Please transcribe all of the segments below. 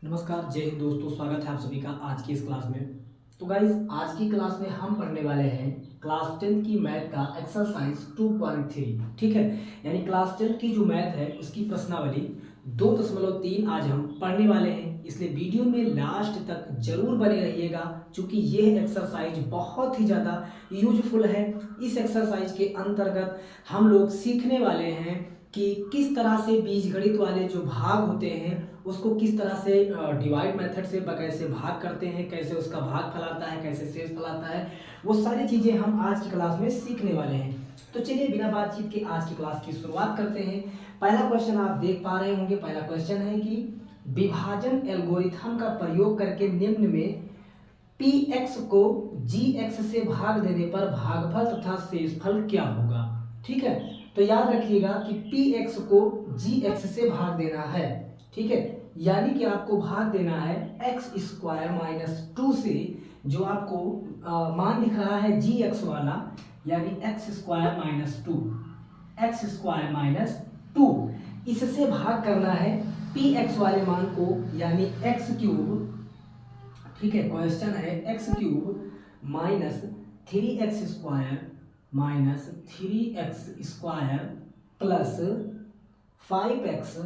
नमस्कार, जय हिंद दोस्तों। स्वागत है आप सभी का आज की इस क्लास में। तो गाइस, आज की क्लास में हम पढ़ने वाले हैं क्लास 10 की मैथ का एक्सरसाइज 2.3। ठीक है, यानी क्लास 10 की जो मैथ है उसकी प्रश्नावली 2.3 आज हम पढ़ने वाले हैं। इसलिए वीडियो में लास्ट तक जरूर बने रहिएगा, क्योंकि ये एक्सरसाइज बहुत ही ज़्यादा यूजफुल है। इस एक्सरसाइज के अंतर्गत हम लोग सीखने वाले हैं कि किस तरह से बीजगणित वाले जो भाग होते हैं उसको किस तरह से डिवाइड मेथड से कैसे भाग करते हैं, कैसे उसका भाग फैलाता है, कैसे शेष फैलाता है, वो सारी चीज़ें हम आज की क्लास में सीखने वाले हैं। तो चलिए बिना बातचीत के आज की क्लास की शुरुआत करते हैं। पहला क्वेश्चन आप देख पा रहे होंगे। पहला क्वेश्चन है कि विभाजन एल्गोरिथम का प्रयोग करके निम्न में पी एक्स को जी एक्स से भाग देने पर भागफल तथा शेषफल क्या होगा। ठीक है, तो याद रखिएगा कि पी एक्स को जी एक्स से भाग देना है। ठीक है, यानी कि आपको भाग देना है एक्स स्क्वायर माइनस 2 से, जो आपको मान दिख रहा है जी एक्स वाला, यानी x square minus 2, x square minus 2, इससे भाग करना है पी एक्स वाले मान को, यानी एक्स क्यूब। ठीक है, क्वेश्चन है x cube minus 3x square minus 3x square plus 5x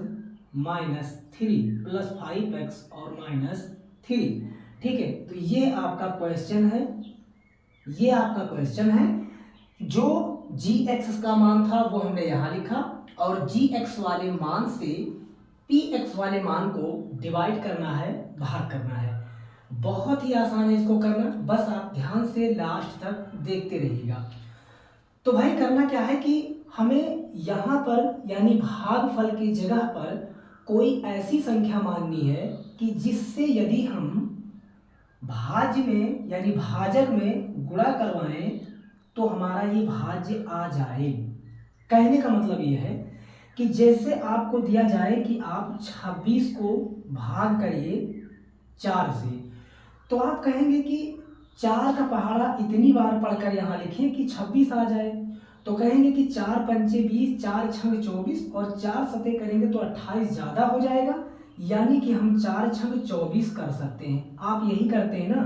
minus 3 plus 5x और माइनस 3। ठीक है, तो ये आपका क्वेश्चन है, ये आपका क्वेश्चन है। जो जी एक्स का मान था वो हमने यहाँ लिखा, और जी एक्स वाले मान से पी एक्स वाले मान को डिवाइड करना है, भाग करना है। बहुत ही आसान है इसको करना, बस आप ध्यान से लास्ट तक देखते रहिएगा। तो भाई करना क्या है कि हमें यहाँ पर यानी भागफल की जगह पर कोई ऐसी संख्या माननी है कि जिससे यदि हम भाज्य में यानी भाजक में गुणा करवाएं तो हमारा ये भाज्य आ जाए। कहने का मतलब ये है कि जैसे आपको दिया जाए कि आप 26 को भाग करिए 4 से, तो आप कहेंगे कि 4 का पहाड़ा इतनी बार पढ़कर यहाँ लिखें कि 26 आ जाए। तो कहेंगे कि 4 पंचे 20, 4 छंग 24 और 4 सते करेंगे तो 28 ज़्यादा हो जाएगा, यानी कि हम 4 छंग 24 कर सकते हैं। आप यही करते हैं ना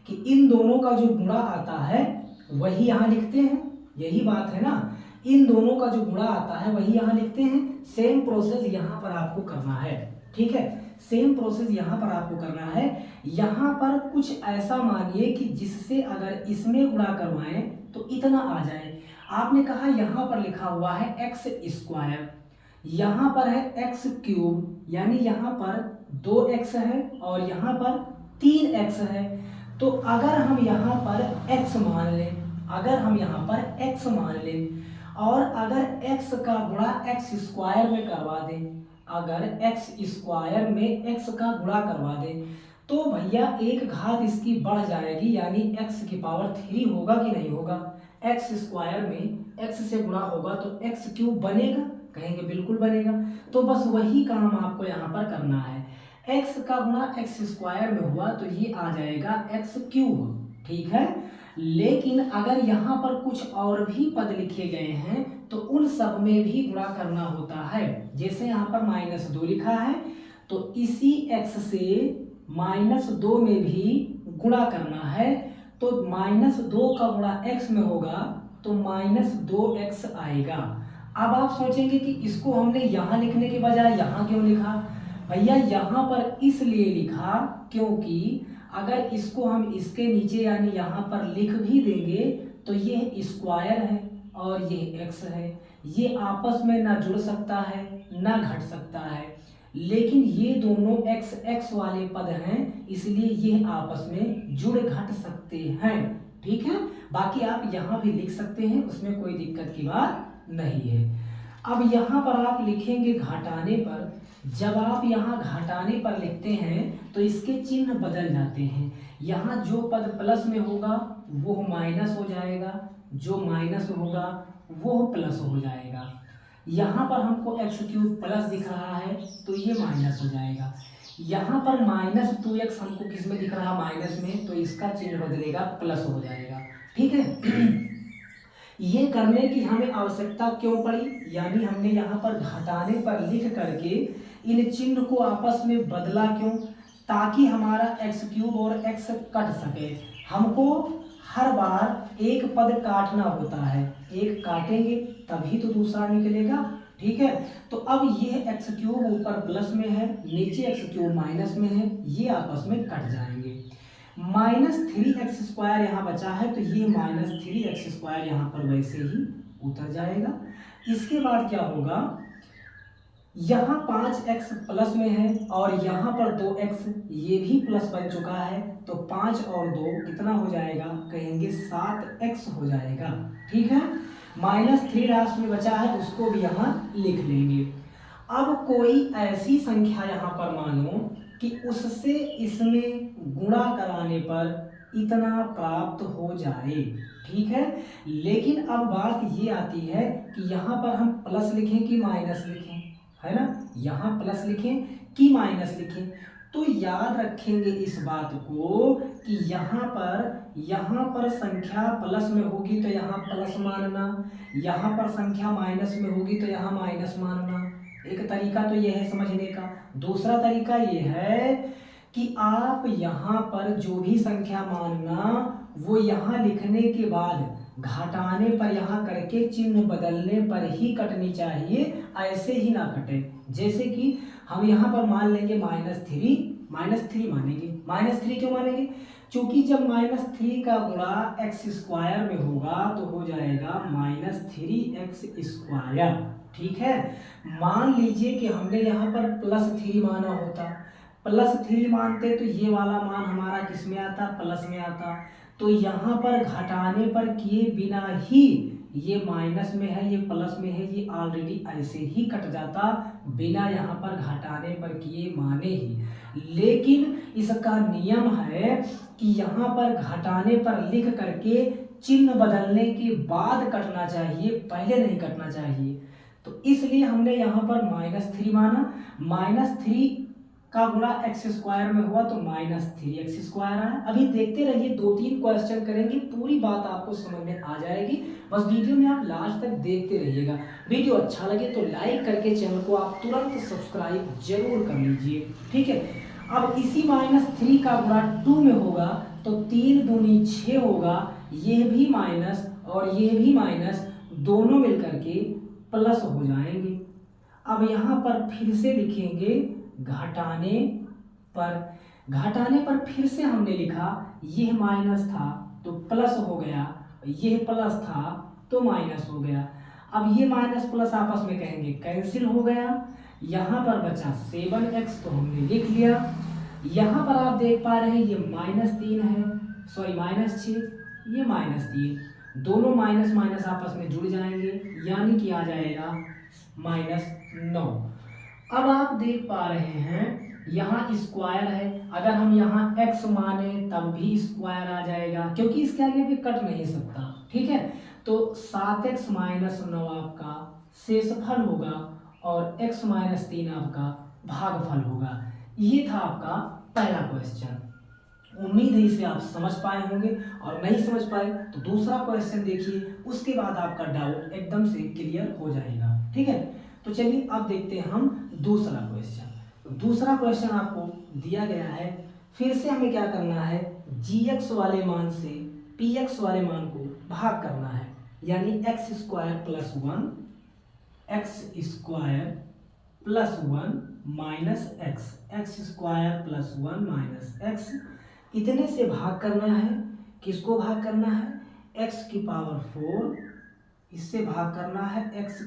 कि इन दोनों का जो गुणा आता है वही यहाँ लिखते हैं, यही बात है ना। इन दोनों का जो गुणा आता है वही यहाँ लिखते हैं। सेम प्रोसेस यहाँ पर आपको करना है। ठीक है, सेम प्रोसेस यहाँ पर आपको करना है। यहाँ पर कुछ ऐसा मानिए कि जिससे अगर इसमें गुणा करवाएं तो इतना आ जाए। आपने कहा यहाँ पर लिखा हुआ है एक्स स्क्वायर, यहाँ पर है एक्स क्यूब, यानी यहाँ पर 2x है और यहाँ पर 3x है। तो अगर हम यहाँ पर x मान लें, अगर हम यहाँ पर x मान लें और अगर x का गुणा x स्क्वायर में करवा दें, अगर x स्क्वायर में x का गुणा करवा दें तो भैया एक घात इसकी बढ़ जाएगी, यानी x की पावर 3 होगा कि नहीं होगा। x स्क्वायर में x से गुणा होगा तो x क्यूब बनेगा, कहेंगे बिल्कुल बनेगा। तो बस वही काम आपको यहाँ पर करना है। x का गुणा x स्क्वायर में हुआ तो ये आ जाएगा x क्यूब। ठीक है, लेकिन अगर यहाँ पर कुछ और भी पद लिखे गए हैं तो उन सब में भी गुणा करना होता है। जैसे यहाँ पर -2 लिखा है तो इसी x से -2 में भी गुणा करना है। तो -2 का गुणा x में होगा तो -2x आएगा। अब आप सोचेंगे कि इसको हमने यहाँ लिखने के बजाय यहाँ क्यों लिखा। भैया यहाँ पर इसलिए लिखा क्योंकि अगर इसको हम इसके नीचे यानी यहाँ पर लिख भी देंगे तो ये स्क्वायर है और ये x है, ये आपस में ना जुड़ सकता है ना घट सकता है। लेकिन ये दोनों x x वाले पद हैं, इसलिए ये आपस में जुड़ घट सकते हैं। ठीक है, बाकी आप यहाँ भी लिख सकते हैं, उसमें कोई दिक्कत की बात नहीं है। अब यहाँ पर आप लिखेंगे घटाने पर। जब आप यहाँ घटाने पर लिखते हैं तो इसके चिन्ह बदल जाते हैं। यहाँ जो पद प्लस में होगा वो माइनस हो जाएगा, जो माइनस होगा वो प्लस हो जाएगा। यहाँ पर हमको एक्स क्यूब प्लस दिख रहा है तो ये माइनस हो जाएगा। यहाँ पर -2x हमको किस में दिख रहा है, माइनस में, तो इसका चिन्ह बदलेगा, प्लस हो जाएगा। ठीक है ये करने की हमें आवश्यकता क्यों पड़ी, यानी हमने यहाँ पर घटाने पर लिख करके इन चिन्ह को आपस में बदला क्यों। ताकि हमारा एक्स क्यूब और एक्स कट सके। हमको हर बार एक पद काटना होता है, एक काटेंगे तभी तो दूसरा निकलेगा, ठीक है। तो अब ये एक्स क्यूब ऊपर प्लस में है, नीचे एक्स क्यूब माइनस में है, ये आपस में कट जाएंगे। -3x² यहाँ बचा है, तो ये -3x² यहाँ पर वैसे ही उतर जाएगा। इसके बाद क्या होगा, यहाँ 5x प्लस में है और यहाँ पर 2x ये भी प्लस बन चुका है, तो 5 और 2 कितना हो जाएगा, कहेंगे 7x हो जाएगा, ठीक है। -3 लास्ट में बचा है, उसको भी यहाँ लिख लेंगे। अब कोई ऐसी संख्या यहाँ पर मानो कि उससे इसमें गुणा कराने पर इतना प्राप्त हो जाए, ठीक है। लेकिन अब बात ये आती है कि यहाँ पर हम प्लस लिखें कि माइनस लिखें, है ना। यहाँ प्लस लिखें कि माइनस लिखें, तो याद रखेंगे इस बात को कि यहाँ पर संख्या प्लस में होगी तो यहाँ प्लस मानना, यहाँ पर संख्या माइनस में होगी तो यहाँ माइनस मानना। एक तरीका तो ये है समझने का। दूसरा तरीका ये है कि आप यहाँ पर जो भी संख्या मानना वो यहाँ लिखने के बाद घटाने पर यहाँ करके चिन्ह बदलने पर ही कटनी चाहिए, ऐसे ही ना कटे। जैसे कि हम यहाँ पर मान लेंगे -3 मानेंगे। -3 क्यों मानेंगे, क्योंकि जब -3 का गुणा x² में होगा तो हो जाएगा -3x², ठीक है। मान लीजिए कि हमने यहाँ पर +3 माना होता, +3 मानते तो ये वाला मान हमारा किस में आता, प्लस में आता। तो यहाँ पर घटाने पर किए बिना ही, ये माइनस में है ये प्लस में है, ये ऑलरेडी ऐसे ही कट जाता बिना यहाँ पर घटाने पर किए माने ही। लेकिन इसका नियम है कि यहाँ पर घटाने पर लिख करके चिन्ह बदलने के बाद कटना चाहिए, पहले नहीं कटना चाहिए। तो इसलिए हमने यहाँ पर -3 माना, -3 का गुणा x² में हुआ तो -3x² आया। अभी देखते रहिए, 2-3 क्वेश्चन करेंगे, पूरी बात आपको समझ में आ जाएगी। बस वीडियो में आप लास्ट तक देखते रहिएगा। वीडियो अच्छा लगे तो लाइक करके चैनल को आप तुरंत सब्सक्राइब जरूर कर लीजिए, ठीक है। अब इसी -3 का गुणा 2 में होगा तो 3 दूनी 6 होगा, ये भी माइनस और ये भी माइनस दोनों मिलकर के प्लस हो जाएंगे। अब यहाँ पर फिर से लिखेंगे घटाने पर फिर से हमने लिखा, यह माइनस था तो प्लस हो गया, यह प्लस था तो माइनस हो गया। अब ये माइनस प्लस आपस में कहेंगे कैंसिल हो गया। यहाँ पर बचा 7x तो हमने लिख लिया। यहाँ पर आप देख पा रहे हैं ये -3 है, सॉरी -6, ये -3, दोनों माइनस माइनस आपस में जुड़ जाएंगे, यानी कि आ जाएगा -9। अब आप देख पा रहे हैं यहाँ स्क्वायर है, अगर हम यहाँ x माने तब भी स्क्वायर आ जाएगा, क्योंकि इसके आगे भी कट नहीं सकता, ठीक है। तो 7x - 9 आपका शेषफल होगा और x - 3 आपका भागफल होगा। ये था आपका पहला क्वेश्चन। उम्मीद है इसे आप समझ पाए होंगे, और नहीं समझ पाए तो दूसरा क्वेश्चन देखिए, उसके बाद आपका डाउट एकदम से क्लियर हो जाएगा, ठीक है। तो चलिए अब देखते हैं हम दूसरा क्वेश्चन। दूसरा क्वेश्चन आपको दिया गया है, फिर से हमें क्या करना है, gx वाले मान से px वाले मान को भाग करना है, यानी x² + 1 x² इतने से भाग करना है। किसको भाग करना है, x⁴, इससे भाग करना है x⁴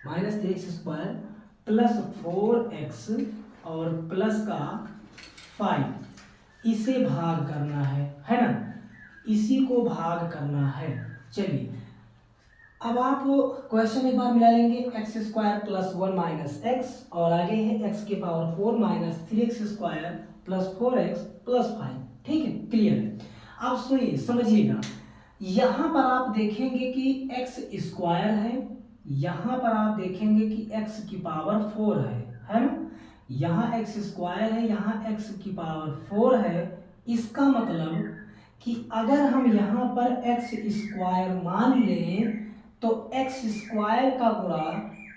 -3x² प्लस 4x और प्लस का 5, इसे भाग करना है ना, इसी को भाग करना है। चलिए अब आप क्वेश्चन एक बार मिला लेंगे, x² + 1 - x और आगे है x⁴ -3x² + 4x + 5, ठीक है, क्लियर है। अब सुनिए समझिएगा, यहाँ पर आप देखेंगे कि x² है, यहाँ पर आप देखेंगे कि x⁴ है ना, यहाँ x² है, यहाँ x⁴ है। इसका मतलब कि अगर हम यहाँ पर x² मान लें तो x² का गुणा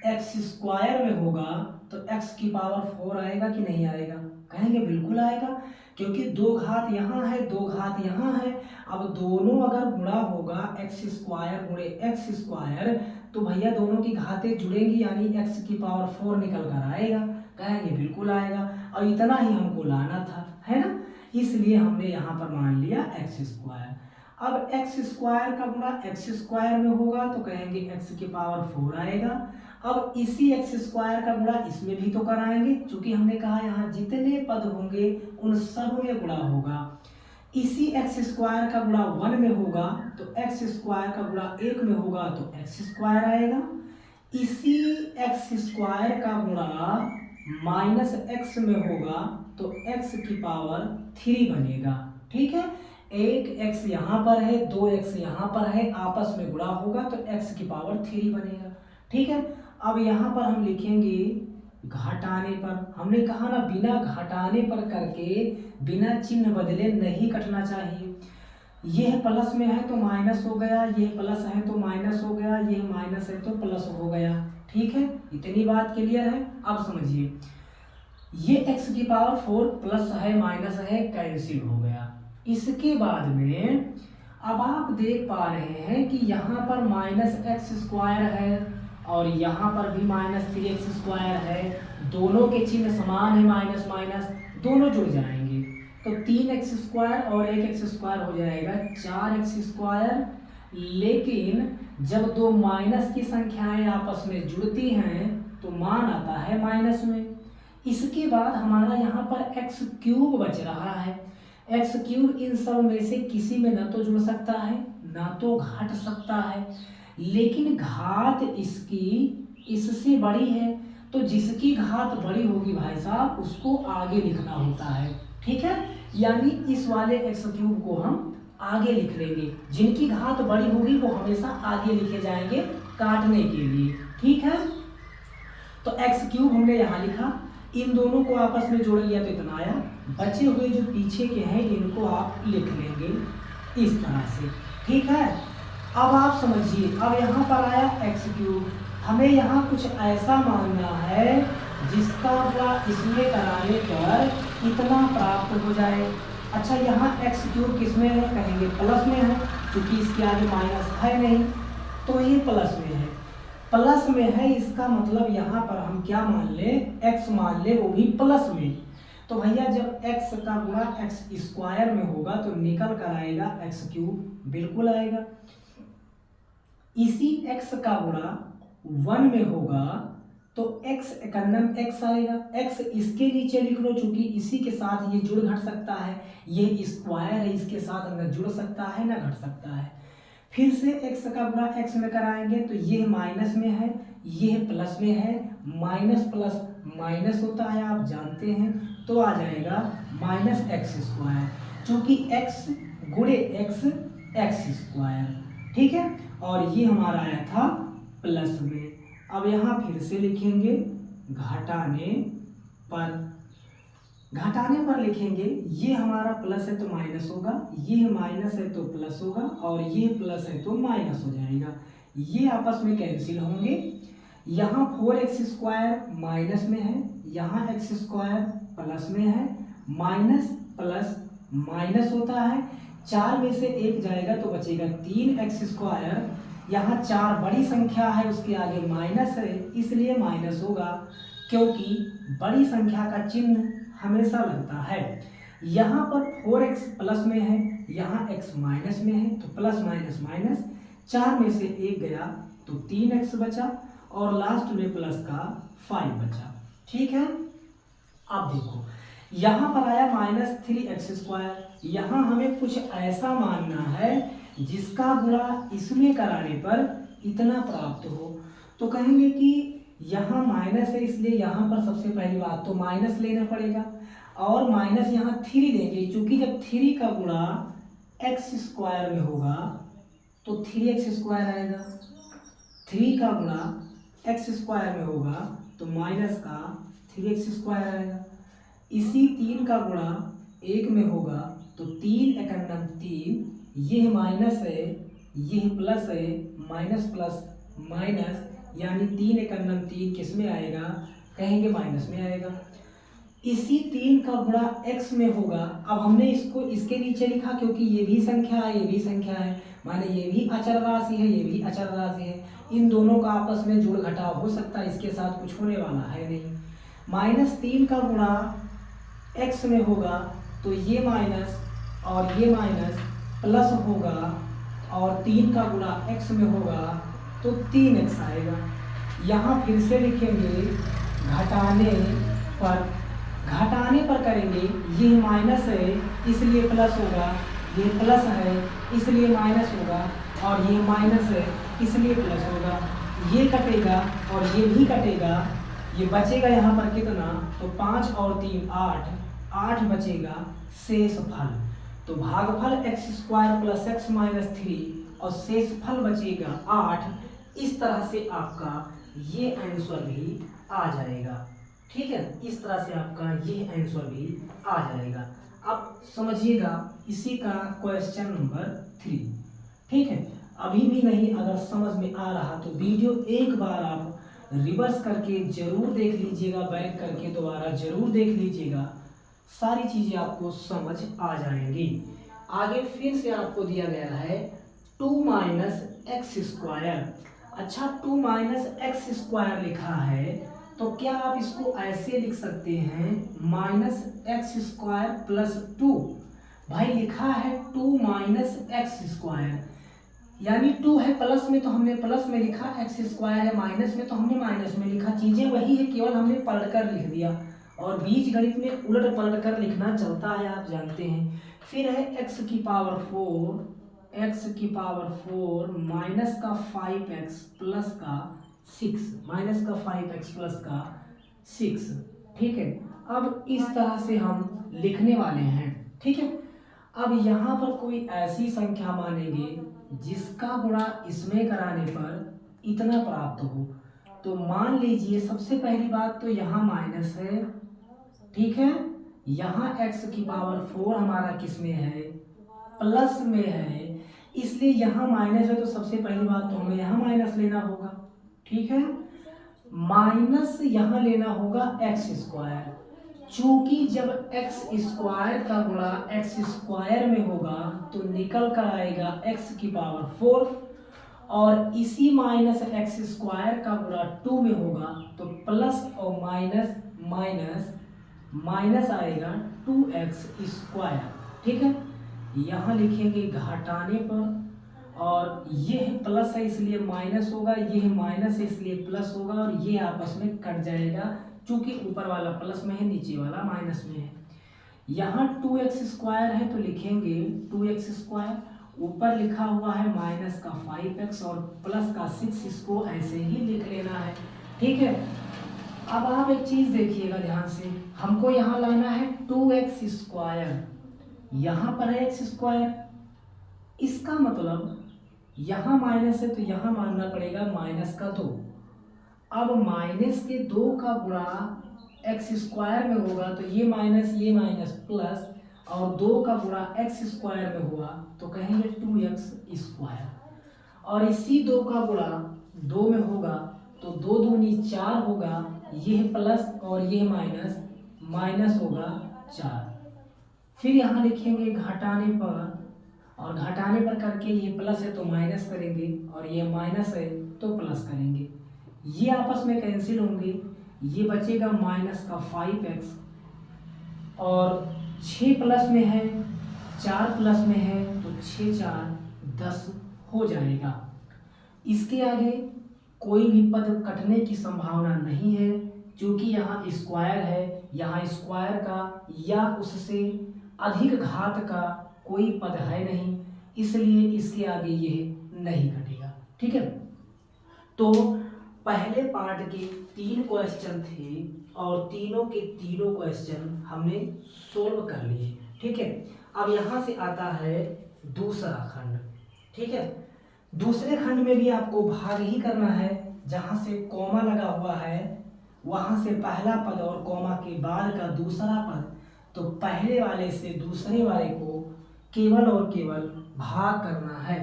एक्स स्क्वायर में होगा तो एक्स की पावर 4 आएगा कि नहीं आएगा? कहेंगे बिल्कुल आएगा, क्योंकि दो घात यहाँ है, दो घात यहाँ है। अब दोनों अगर गुणा होगा एक्स स्क्वायर गुणे एक्स स्क्वायर, तो भैया दोनों की घातें जुड़ेंगी, यानी एक्स की पावर 4 निकल कर आएगा। कहेंगे बिल्कुल आएगा, और इतना ही हमको लाना था, है ना, इसलिए हमने यहाँ पर मान लिया एक्स स्क्वायर। अब एक्स स्क्वायर का गुणा एक्स स्क्वायर में होगा तो कहेंगे एक्स की पावर 4 आएगा। अब इसी एक्स स्क्वायर का गुणा इसमें भी तो कराएंगे, क्योंकि हमने कहा यहाँ जितने पद होंगे उन सब में गुणा होगा। इसी एक्स स्क्वायर का गुणा 1 में होगा तो एक्स स्क्वायर का गुणा 1 में होगा तो एक्स स्क्वायर आएगा। इसी एक्स स्क्वायर का गुणा माइनस एक्स में होगा तो एक्स की पावर 3 बनेगा। ठीक है, एक एक्स यहाँ पर है, दो एक्स यहाँ पर है, आपस में गुणा होगा तो एक्स की पावर 3 बनेगा। ठीक है, अब यहाँ पर हम लिखेंगे घटाने पर। हमने कहा ना बिना घटाने पर करके बिना चिन्ह बदले नहीं कटना चाहिए। यह प्लस में है तो माइनस हो गया, यह प्लस है तो माइनस हो गया, यह माइनस है तो प्लस हो गया। ठीक है, इतनी बात क्लियर है। अब समझिए, ये x की पावर 4 प्लस है माइनस है कैंसिल हो गया। इसके बाद में अब आप देख पा रहे हैं कि यहाँ पर माइनस एक्स स्क्वायर है और यहाँ पर भी माइनस 3x स्क्वायर है। दोनों के चिन्ह समान है, माइनस माइनस दोनों जुड़ जाएंगे तो 3x स्क्वायर और 1x स्क्वायर हो जाएगा 4x स्क्वायर। लेकिन जब दो माइनस की संख्याएं आपस में जुड़ती हैं तो मान आता है माइनस में। इसके बाद हमारा यहाँ पर एक्स क्यूब बच रहा है। एक्स क्यूब इन सब में से किसी में ना तो जुड़ सकता है ना तो घट सकता है, लेकिन घात इसकी इससे बड़ी है, तो जिसकी घात बड़ी होगी भाई साहब उसको आगे लिखना होता है। ठीक है, यानी इस वाले एक्स क्यूब को हम आगे लिख लेंगे, जिनकी घात बड़ी होगी वो हमेशा आगे लिखे जाएंगे काटने के लिए। ठीक है, तो एक्स क्यूब हमने यहाँ लिखा, इन दोनों को आपस में जोड़ लिया तो इतना आया। बचे हुए जो पीछे के हैं इनको आप लिख लेंगे इस तरह से। ठीक है, अब आप समझिए, अब यहाँ पर आया एक्स क्यूब, हमें यहाँ कुछ ऐसा मानना है जिसका गुणा इसमें कराने पर इतना प्राप्त हो जाए। अच्छा, यहाँ एक्स क्यूब किस में है? कहेंगे प्लस में है, क्योंकि इसके आगे माइनस है नहीं, तो ये प्लस में है। प्लस में है इसका मतलब यहाँ पर हम क्या मान ले, x मान ले, वो भी प्लस में। तो भैया जब x का गुणा एक्स स्क्वायर में होगा तो निकल कर आएगा एक्स क्यूब, बिल्कुल आएगा। इसी x का गुणा 1 में होगा तो x एकन्नम x आएगा। x इसके नीचे लिख लो, चूंकि इसी के साथ ये जुड़ घट सकता है, ये स्क्वायर है, इसके साथ न जुड़ सकता है न घट सकता है। फिर से x का गुणा x में कराएंगे तो ये माइनस में है, ये प्लस में है, माइनस प्लस माइनस होता है आप जानते हैं, तो आ जाएगा माइनस एक्स स्क्वायर, चूँकि x गुणे x एक्स स्क्वायर। ठीक है, और ये हमारा आया था प्लस में। अब यहाँ फिर से लिखेंगे घटाने पर। घटाने पर लिखेंगे, ये हमारा प्लस है तो माइनस होगा, ये माइनस है तो प्लस होगा, और ये प्लस है तो माइनस हो जाएगा। ये आपस में कैंसिल होंगे। यहाँ 4x स्क्वायर माइनस में है, यहाँ x स्क्वायर प्लस में है, माइनस प्लस माइनस होता है, 4 में से 1 जाएगा तो बचेगा 3x स्क्वायर। यहाँ 4 बड़ी संख्या है, उसके आगे माइनस है इसलिए माइनस होगा, क्योंकि बड़ी संख्या का चिन्ह हमेशा लगता है। यहाँ पर 4x प्लस में है, यहाँ x माइनस में है, तो प्लस माइनस माइनस, 4 में से 1 गया तो 3x बचा, और लास्ट में प्लस का 5 बचा। ठीक है, अब देखो यहाँ पर आया माइनस 3x स्क्वायर। यहाँ हमें कुछ ऐसा मानना है जिसका गुणा इसमें कराने पर इतना प्राप्त हो, तो कहेंगे कि यहाँ माइनस है इसलिए यहाँ पर सबसे पहली बात तो माइनस लेना पड़ेगा, और माइनस यहाँ 3 देंगे, क्योंकि जब 3 का गुणा एक्स स्क्वायर में होगा तो 3x स्क्वायर आएगा, 3 का गुणा एक्स स्क्वायर में होगा तो माइनस का 3x स्क्वायर आएगा। इसी 3 का गुणा 1 में होगा तो 3 एकन्नम 3, यह माइनस है, यह प्लस है, माइनस प्लस माइनस, यानी 3 एकम 3 किस में आएगा, कहेंगे माइनस में आएगा। इसी 3 का गुणा x में होगा। अब हमने इसको इसके नीचे लिखा क्योंकि ये भी संख्या है, ये भी संख्या है, माने ये भी अचर राशि है, ये भी अचर राशि है। इन दोनों का आपस में जोड़ घटाव हो सकता है, इसके साथ कुछ होने वाला है नहीं। -3 का गुणा x में होगा तो ये माइनस और ये माइनस प्लस होगा, और 3 का गुणा x में होगा तो 3x आएगा। यहाँ फिर से लिखेंगे घटाने पर करेंगे, ये माइनस है इसलिए प्लस होगा, ये प्लस है इसलिए माइनस होगा, और ये माइनस है इसलिए प्लस होगा। ये कटेगा और ये भी कटेगा, ये बचेगा यहाँ पर कितना, तो 5 और 3 8 बचेगा शेष फल। तो भागफल x² + x - 3 और शेष फल बचेगा 8। इस तरह से आपका ये आंसर भी आ जाएगा। ठीक है, इस तरह से आपका ये आंसर भी आ जाएगा। अब समझिएगा इसी का क्वेश्चन नंबर 3। ठीक है, अभी भी नहीं अगर समझ में आ रहा तो वीडियो एक बार आप रिवर्स करके जरूर देख लीजिएगा, बैक करके दोबारा जरूर देख लीजिएगा, सारी चीजें आपको समझ आ जाएंगी। आगे फिर से आपको दिया गया है 2 - x²। अच्छा, 2 - x² लिखा है तो क्या आप इसको ऐसे लिख सकते हैं -x² + 2। भाई लिखा है 2 - x², यानी 2 है प्लस में तो हमने प्लस में लिखा, x² है माइनस में तो हमने माइनस में लिखा। चीजें वही है, केवल हमने पलटकर लिख दिया, और बीज गणित में उलट पलट कर लिखना चलता है, आप जानते हैं। फिर है x⁴ -5x + 6। ठीक है, अब इस तरह से हम लिखने वाले हैं। ठीक है, अब यहाँ पर कोई ऐसी संख्या मानेंगे जिसका गुणा इसमें कराने पर इतना प्राप्त हो। तो मान लीजिए सबसे पहली बात तो यहाँ माइनस है, ठीक है, यहाँ x⁴ हमारा किस में है, प्लस में है, इसलिए यहाँ माइनस है तो सबसे पहली बात तो हमें यहाँ माइनस लेना होगा। ठीक है, माइनस यहाँ लेना होगा x², चूंकि जब x² का गुणा x² में होगा तो निकल कर आएगा x⁴, और इसी -x² का गुणा 2 में होगा तो प्लस और माइनस माइनस माइनस आएगा 2x²। ठीक है, यहाँ लिखेंगे घटाने पर, और ये प्लस है इसलिए माइनस होगा, ये माइनस है इसलिए प्लस होगा, और ये आपस में कट जाएगा क्योंकि ऊपर वाला प्लस में है नीचे वाला माइनस में है। यहाँ 2x² है तो लिखेंगे 2x², ऊपर लिखा हुआ है -5x और प्लस का 6, इसको ऐसे ही लिख लेना है। ठीक है, अब आप एक चीज देखिएगा ध्यान से, हमको यहाँ लाना है 2x², यहाँ पर है x², इसका मतलब यहाँ माइनस है तो यहाँ मानना पड़ेगा -2। अब -2 का गुणा x² में होगा तो ये माइनस प्लस, और 2 का गुणा x² में हुआ तो कहेंगे 2x², और इसी 2 का गुणा 2 में होगा तो 2 दूनी 4 होगा, ये प्लस और ये माइनस, माइनस होगा 4। फिर यहाँ लिखेंगे घटाने पर, और घटाने पर करके ये प्लस है तो माइनस करेंगे, और ये माइनस है तो प्लस करेंगे, ये आपस में कैंसिल होंगे, ये बचेगा -5x, और 6 प्लस में है 4 प्लस में है तो 6 4 10 हो जाएगा। इसके आगे कोई भी पद कटने की संभावना नहीं है, क्योंकि यहाँ स्क्वायर है, यहाँ स्क्वायर का या उससे अधिक घात का कोई पद है नहीं, इसलिए इसके आगे ये नहीं कटेगा। ठीक है, तो पहले पार्ट के 3 क्वेश्चन थे और तीनों के तीनों क्वेश्चन हमने सोल्व कर लिए। ठीक है, अब यहाँ से आता है दूसरा खंड। ठीक है, दूसरे खंड में भी आपको भाग ही करना है, जहाँ से कॉमा लगा हुआ है वहाँ से पहला पद और कॉमा के बाद का दूसरा पद, तो पहले वाले से दूसरे वाले को केवल और केवल भाग करना है।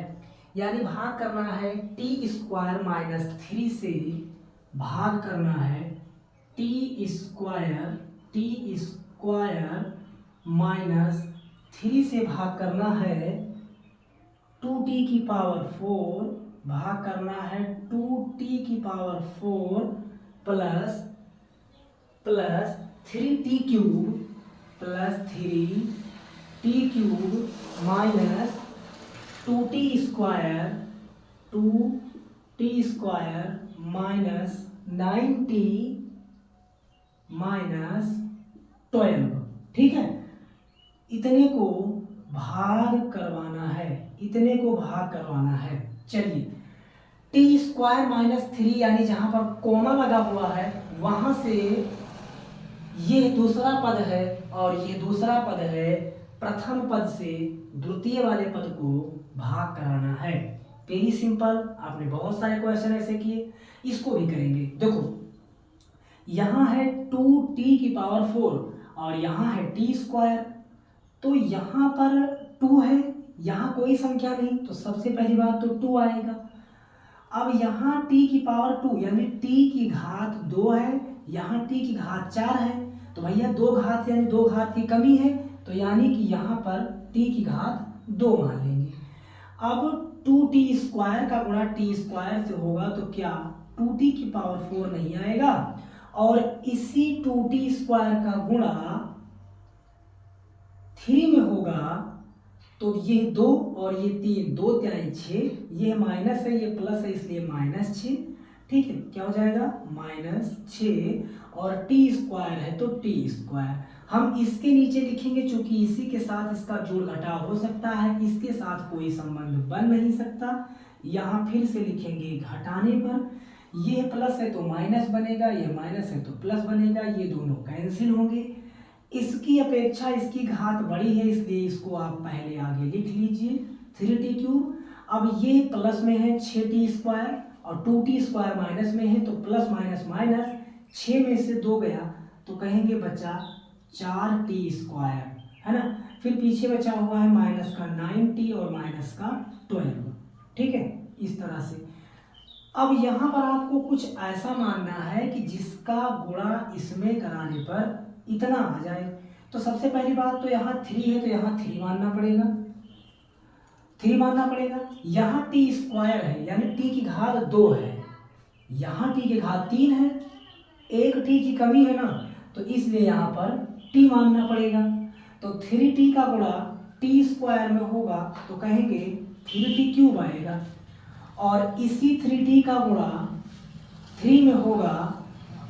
यानी भाग करना है टी स्क्वायर माइनस 3 से, भाग करना है टी स्क्वायर माइनस 3 से भाग करना है 2t की पावर 4, भाग करना है 2t की power 4 plus 3t cube plus 3t cube minus 2t square minus 9t minus 12। ठीक है, इतने को भाग करवाना है, इतने को भाग करवाना है। चलिए, टी स्क्वायर माइनस 3 यानी जहां पर कोमा लगा हुआ है वहां से ये दूसरा पद है और ये दूसरा पद है, प्रथम पद से द्वितीय वाले पद को भाग कराना है। वेरी सिंपल, आपने बहुत सारे क्वेश्चन ऐसे किए, इसको भी करेंगे। देखो, यहाँ है 2t की पावर 4 और यहाँ है टी स्क्वायर, तो यहाँ पर 2 है, यहाँ कोई संख्या नहीं, तो सबसे पहली बात तो 2 आएगा। अब यहाँ t की पावर 2 यानी t की घात 2 है, यहाँ t की घात 4 है, तो भैया 2 घात यानी 2 घात की कमी है, तो यानी कि यहाँ पर t की घात 2 मान लेंगे। अब 2t स्क्वायर का गुणा t स्क्वायर से होगा तो क्या 2t की पावर 4 नहीं आएगा, और इसी 2t स्क्वायर का गुणा 3 में होगा, तो ये 2 और ये 3, 2 3 6, ये माइनस है ये प्लस है इसलिए -6। ठीक है, क्या हो जाएगा -6, और टी स्क्वायर है तो टी स्क्वायर हम इसके नीचे लिखेंगे, चूंकि इसी के साथ इसका जोड़ घटाव हो सकता है, इसके साथ कोई संबंध बन नहीं सकता। यहाँ फिर से लिखेंगे घटाने पर, ये प्लस है तो माइनस बनेगा, ये माइनस है तो प्लस बनेगा, ये दोनों कैंसिल होंगे। इसकी अपेक्षा इसकी घात बड़ी है इसलिए इसको आप पहले आगे लिख लीजिए 3t क्यूब। अब ये प्लस में है 6t स्क्वायर और 2t स्क्वायर माइनस में है, तो प्लस माइनस माइनस, 6 में से 2 गया तो कहेंगे बचा 4t स्क्वायर, है ना। फिर पीछे बचा हुआ है माइनस का 9t और माइनस का 12। ठीक है, इस तरह से। अब यहाँ पर आपको कुछ ऐसा मानना है कि जिसका गुणा इसमें कराने पर इतना आ जाए। तो सबसे पहली बात तो यहाँ 3 है तो यहाँ 3 मानना पड़ेगा, 3 मानना पड़ेगा। यहाँ टी स्क्वायर है यानी टी की घात 2 है, यहाँ टी की घात 3 है, एक टी की कमी है ना, तो इसलिए यहाँ पर टी मानना पड़ेगा। तो 3t का गुणा टी स्क्वायर में होगा तो कहेंगे 3t क्यूब आएगा, और इसी 3t का गुणा 3 में होगा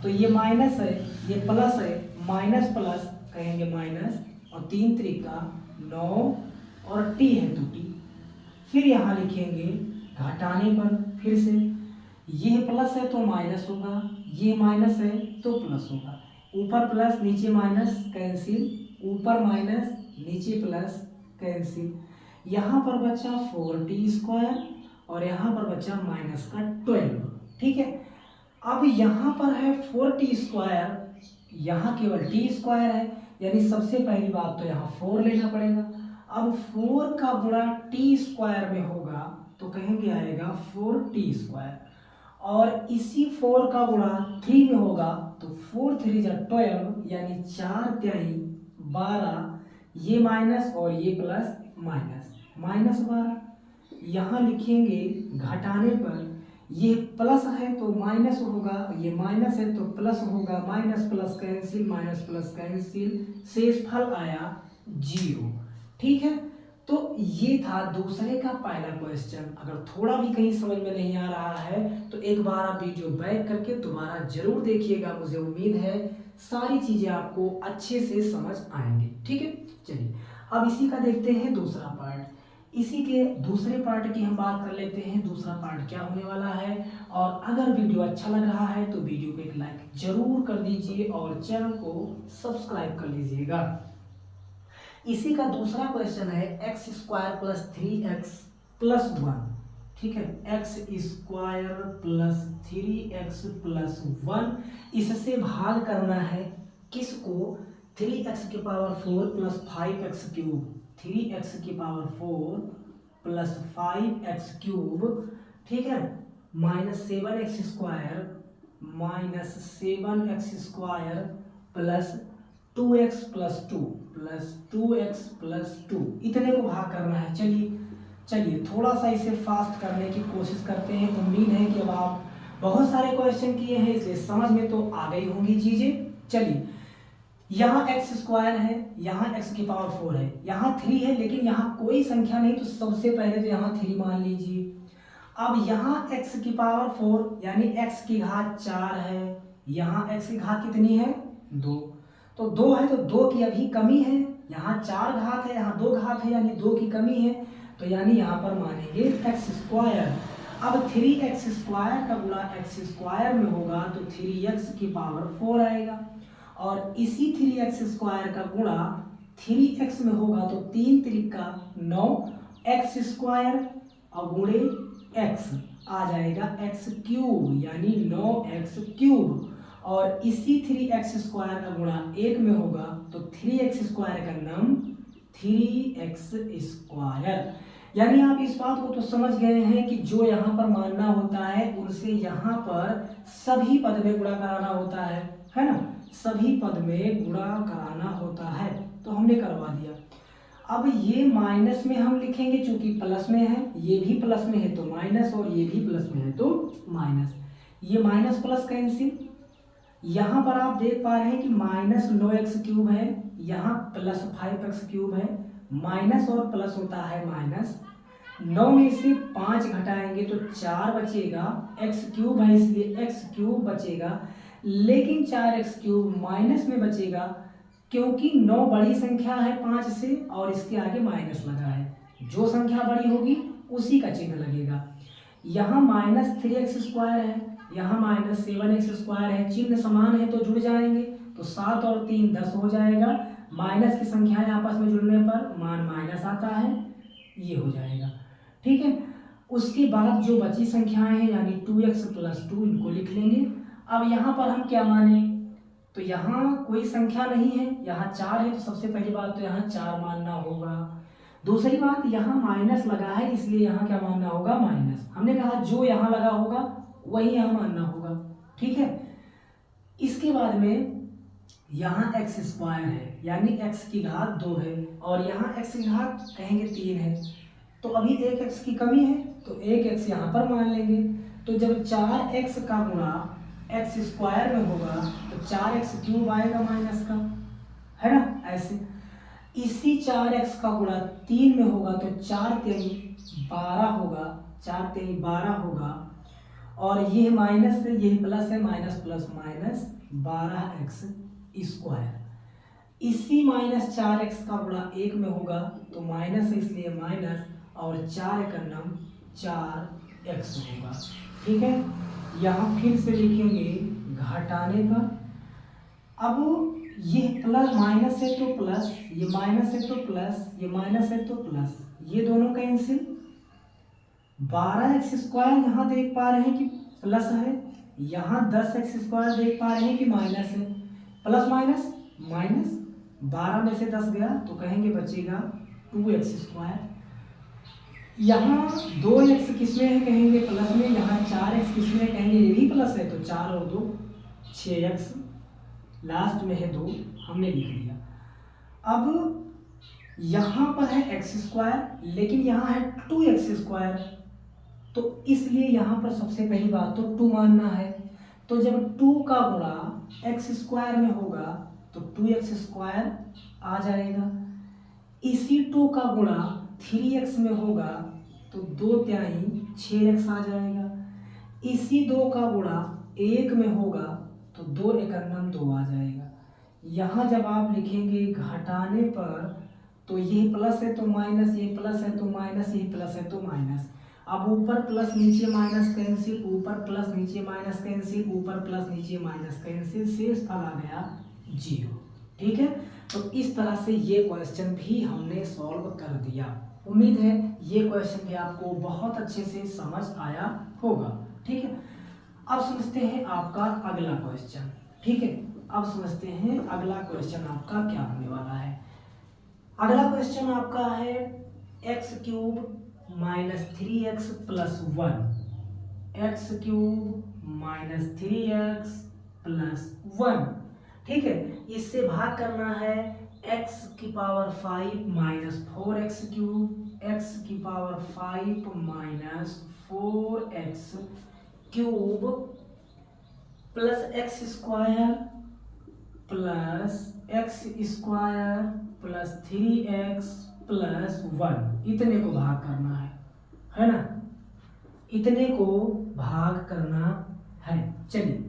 तो ये माइनस है ये प्लस है, माइनस प्लस कहेंगे माइनस, और 3 त्रिका 9 और t है तो t। फिर यहाँ लिखेंगे घटाने पर, फिर से ये प्लस है तो माइनस होगा, ये माइनस है तो प्लस होगा, ऊपर प्लस नीचे माइनस कैंसिल, ऊपर माइनस नीचे प्लस कैंसिल। यहाँ पर बचा 4t स्क्वायर और यहाँ पर बचा माइनस का 12। ठीक है, अब यहाँ पर है 4t स्क्वायर, यहाँ केवल t स्क्वायर है, यानी सबसे पहली बात तो यहाँ 4 लेना पड़ेगा। अब 4 का गुणा t स्क्वायर में होगा तो कहेंगे आएगा 4t स्क्वायर, और इसी 4 का गुणा 3 में होगा तो 4 3 जा 12 यानी 4 3 12, ये माइनस और ये प्लस, माइनस 12। यहाँ लिखेंगे घटाने पर, ये प्लस है तो माइनस होगा, ये माइनस है तो प्लस होगा, minus plus cancel, minus plus cancel, शेष फल आया 0। ठीक है, तो ये था दूसरे का पहला क्वेश्चन। अगर थोड़ा भी कहीं समझ में नहीं आ रहा है तो एक बार आप वीडियो बैक करके दोबारा जरूर देखिएगा, मुझे उम्मीद है सारी चीजें आपको अच्छे से समझ आएंगी। ठीक है, चलिए अब इसी का देखते हैं दूसरा पार्ट। इसी के दूसरे पार्ट की हम बात कर लेते हैं, दूसरा पार्ट क्या होने वाला है। और अगर वीडियो अच्छा लग रहा है तो वीडियो को एक लाइक जरूर कर दीजिए और चैनल को सब्सक्राइब कर लीजिएगा। इसी का दूसरा क्वेश्चन है x square plus 3x plus 1। ठीक है, x square plus 3x plus 1, इससे भाग करना है किसको, 3x की power 4 plus 5x cube, 3x की पावर 4 प्लस 5x³ ठीक है माइनस 7x² प्लस 2x+2 इतने को भाग करना है। चलिए थोड़ा सा इसे फास्ट करने की कोशिश करते हैं। उम्मीद है कि अब आप बहुत सारे क्वेश्चन किए हैं इसलिए समझ में तो आ गई होंगी चीजें। चलिए यहाँ x² है, यहाँ x⁴ है, यहाँ 3 है, लेकिन यहाँ कोई संख्या नहीं तो सबसे पहले तो यहाँ 3 मान लीजिए। अब यहाँ x⁴ यानी x की घात 4 है, यहाँ x की घात कितनी है 2, तो 2 है तो 2 की अभी कमी है, यहाँ 4 घात है, यहाँ 2 घात है यानी 2 की कमी है, तो यानी यहाँ पर मानेंगे x²। अब 3x² का गुणा x² में होगा तो 3x⁴ आएगा, और इसी 3x² का गुणा 3x में होगा तो 3 त्रिका 9 x² और गुणे x आ जाएगा x³ यानी 9x³, और इसी 3x² का गुणा 1 में होगा तो 3x² का नाम 3x²। यानी आप इस बात को तो समझ गए हैं कि जो यहाँ पर मानना होता है उनसे यहाँ पर सभी पद में गुणा कराना होता है ना, सभी पद में गुणा कराना होता है, तो हमने करवा दिया। अब ये माइनस में हम लिखेंगे क्योंकि प्लस में है, ये भी प्लस में है तो माइनस, और ये भी प्लस में है तो माइनस, ये माइनस प्लस कैंसिल। यहाँ पर आप देख पा रहे हैं कि माइनस 9x³ है, यहाँ प्लस 5x³ है, माइनस और प्लस होता है माइनस, 9 में से 5 घटाएंगे तो 4 बचेगा, x³ है इसलिए x³ बचेगा, लेकिन 4x³ माइनस में बचेगा क्योंकि 9 बड़ी संख्या है 5 से और इसके आगे माइनस लगा है, जो संख्या बड़ी होगी उसी का चिन्ह लगेगा। यहाँ माइनस 3x² है, यहाँ माइनस 7x² है, चिन्ह समान है तो जुड़ जाएंगे, तो 7 और 3 10 हो जाएगा, माइनस की संख्याएं आपस में जुड़ने पर मान माइनस आता है, ये हो जाएगा। ठीक है, उसके बाद जो बची संख्याएं हैं यानी 2x+2 इनको लिख लेंगे। अब यहाँ पर हम क्या माने, तो यहाँ कोई संख्या नहीं है, यहाँ 4 है तो सबसे पहली बात तो यहाँ 4 मानना होगा। दूसरी बात यहाँ माइनस लगा है इसलिए यहाँ क्या मानना होगा माइनस, हमने कहा जो यहाँ लगा होगा वही यहाँ मानना होगा। ठीक है, इसके बाद में यहाँ x² है यानी x की घात 2 है, और यहाँ x की घात कहेंगे 3 है, तो अभी एक x की कमी है तो एक x यहाँ पर मान लेंगे। तो जब 4x का गुणा x² में होगा तो 4x³ आएगा माइनस का, है ना, ऐसे। इसी 4x का गुणा 3 में होगा तो 4 3 12 होगा, 4 3 12 होगा, और ये माइनस है ये प्लस है, माइनस प्लस माइनस 12x²। इसी माइनस 4x का गुणा 1 में होगा तो माइनस है इसलिए माइनस, और 4 का नाम 4x होगा। ठीक है, यहाँ फिर से लिखेंगे घटाने पर। अब ये प्लस माइनस है तो प्लस, ये माइनस है तो प्लस, ये माइनस है तो प्लस, ये दोनों कैंसिल। 12x² यहाँ देख पा रहे हैं कि प्लस है, यहाँ 10x² देख पा रहे हैं कि माइनस है, प्लस माइनस माइनस, 12 में से 10 गया तो कहेंगे बचेगा 2x²। यहाँ 2x किसमें है कहेंगे प्लस में, यहाँ 4x किसमें कहेंगे ये भी प्लस है, तो 4 और 2 6x, लास्ट में है 2, हमने लिख दिया। अब यहाँ पर है x² लेकिन यहाँ है 2x², तो इसलिए यहाँ पर सबसे पहली बात तो 2 मानना है, तो जब 2 का गुणा x² में होगा तो 2x² आ जाएगा। इसी 2 का गुणा 3x में होगा तो 2 तिहाई 6x आ जाएगा। इसी 2 का गुणा 1 में होगा तो 2 एकम 2 आ जाएगा। यहाँ जब आप लिखेंगे घटाने पर तो ये प्लस है तो माइनस, ये प्लस है तो माइनस, ये प्लस है तो माइनस। अब ऊपर प्लस नीचे माइनस कैंसिल, ऊपर प्लस नीचे माइनस कैंसिल, ऊपर प्लस नीचे माइनस कैंसिल, शेष फल आ गया 0। ठीक है, तो इस तरह से ये क्वेश्चन भी हमने सॉल्व कर दिया। उम्मीद है ये क्वेश्चन भी आपको बहुत अच्छे से समझ आया होगा। ठीक है, अब समझते हैं आपका अगला क्वेश्चन। ठीक है, अब समझते हैं अगला क्वेश्चन आपका क्या होने वाला है। अगला क्वेश्चन आपका है x³ minus 3x plus 1, x cube minus 3x plus 1। ठीक है, इससे भाग करना है x की power 5 minus 4x cube, x की power 5 minus 4x cube plus x square plus x square plus 3x plus 1। इतने को भाग करना है ना, इतने को भाग करना है। चलिए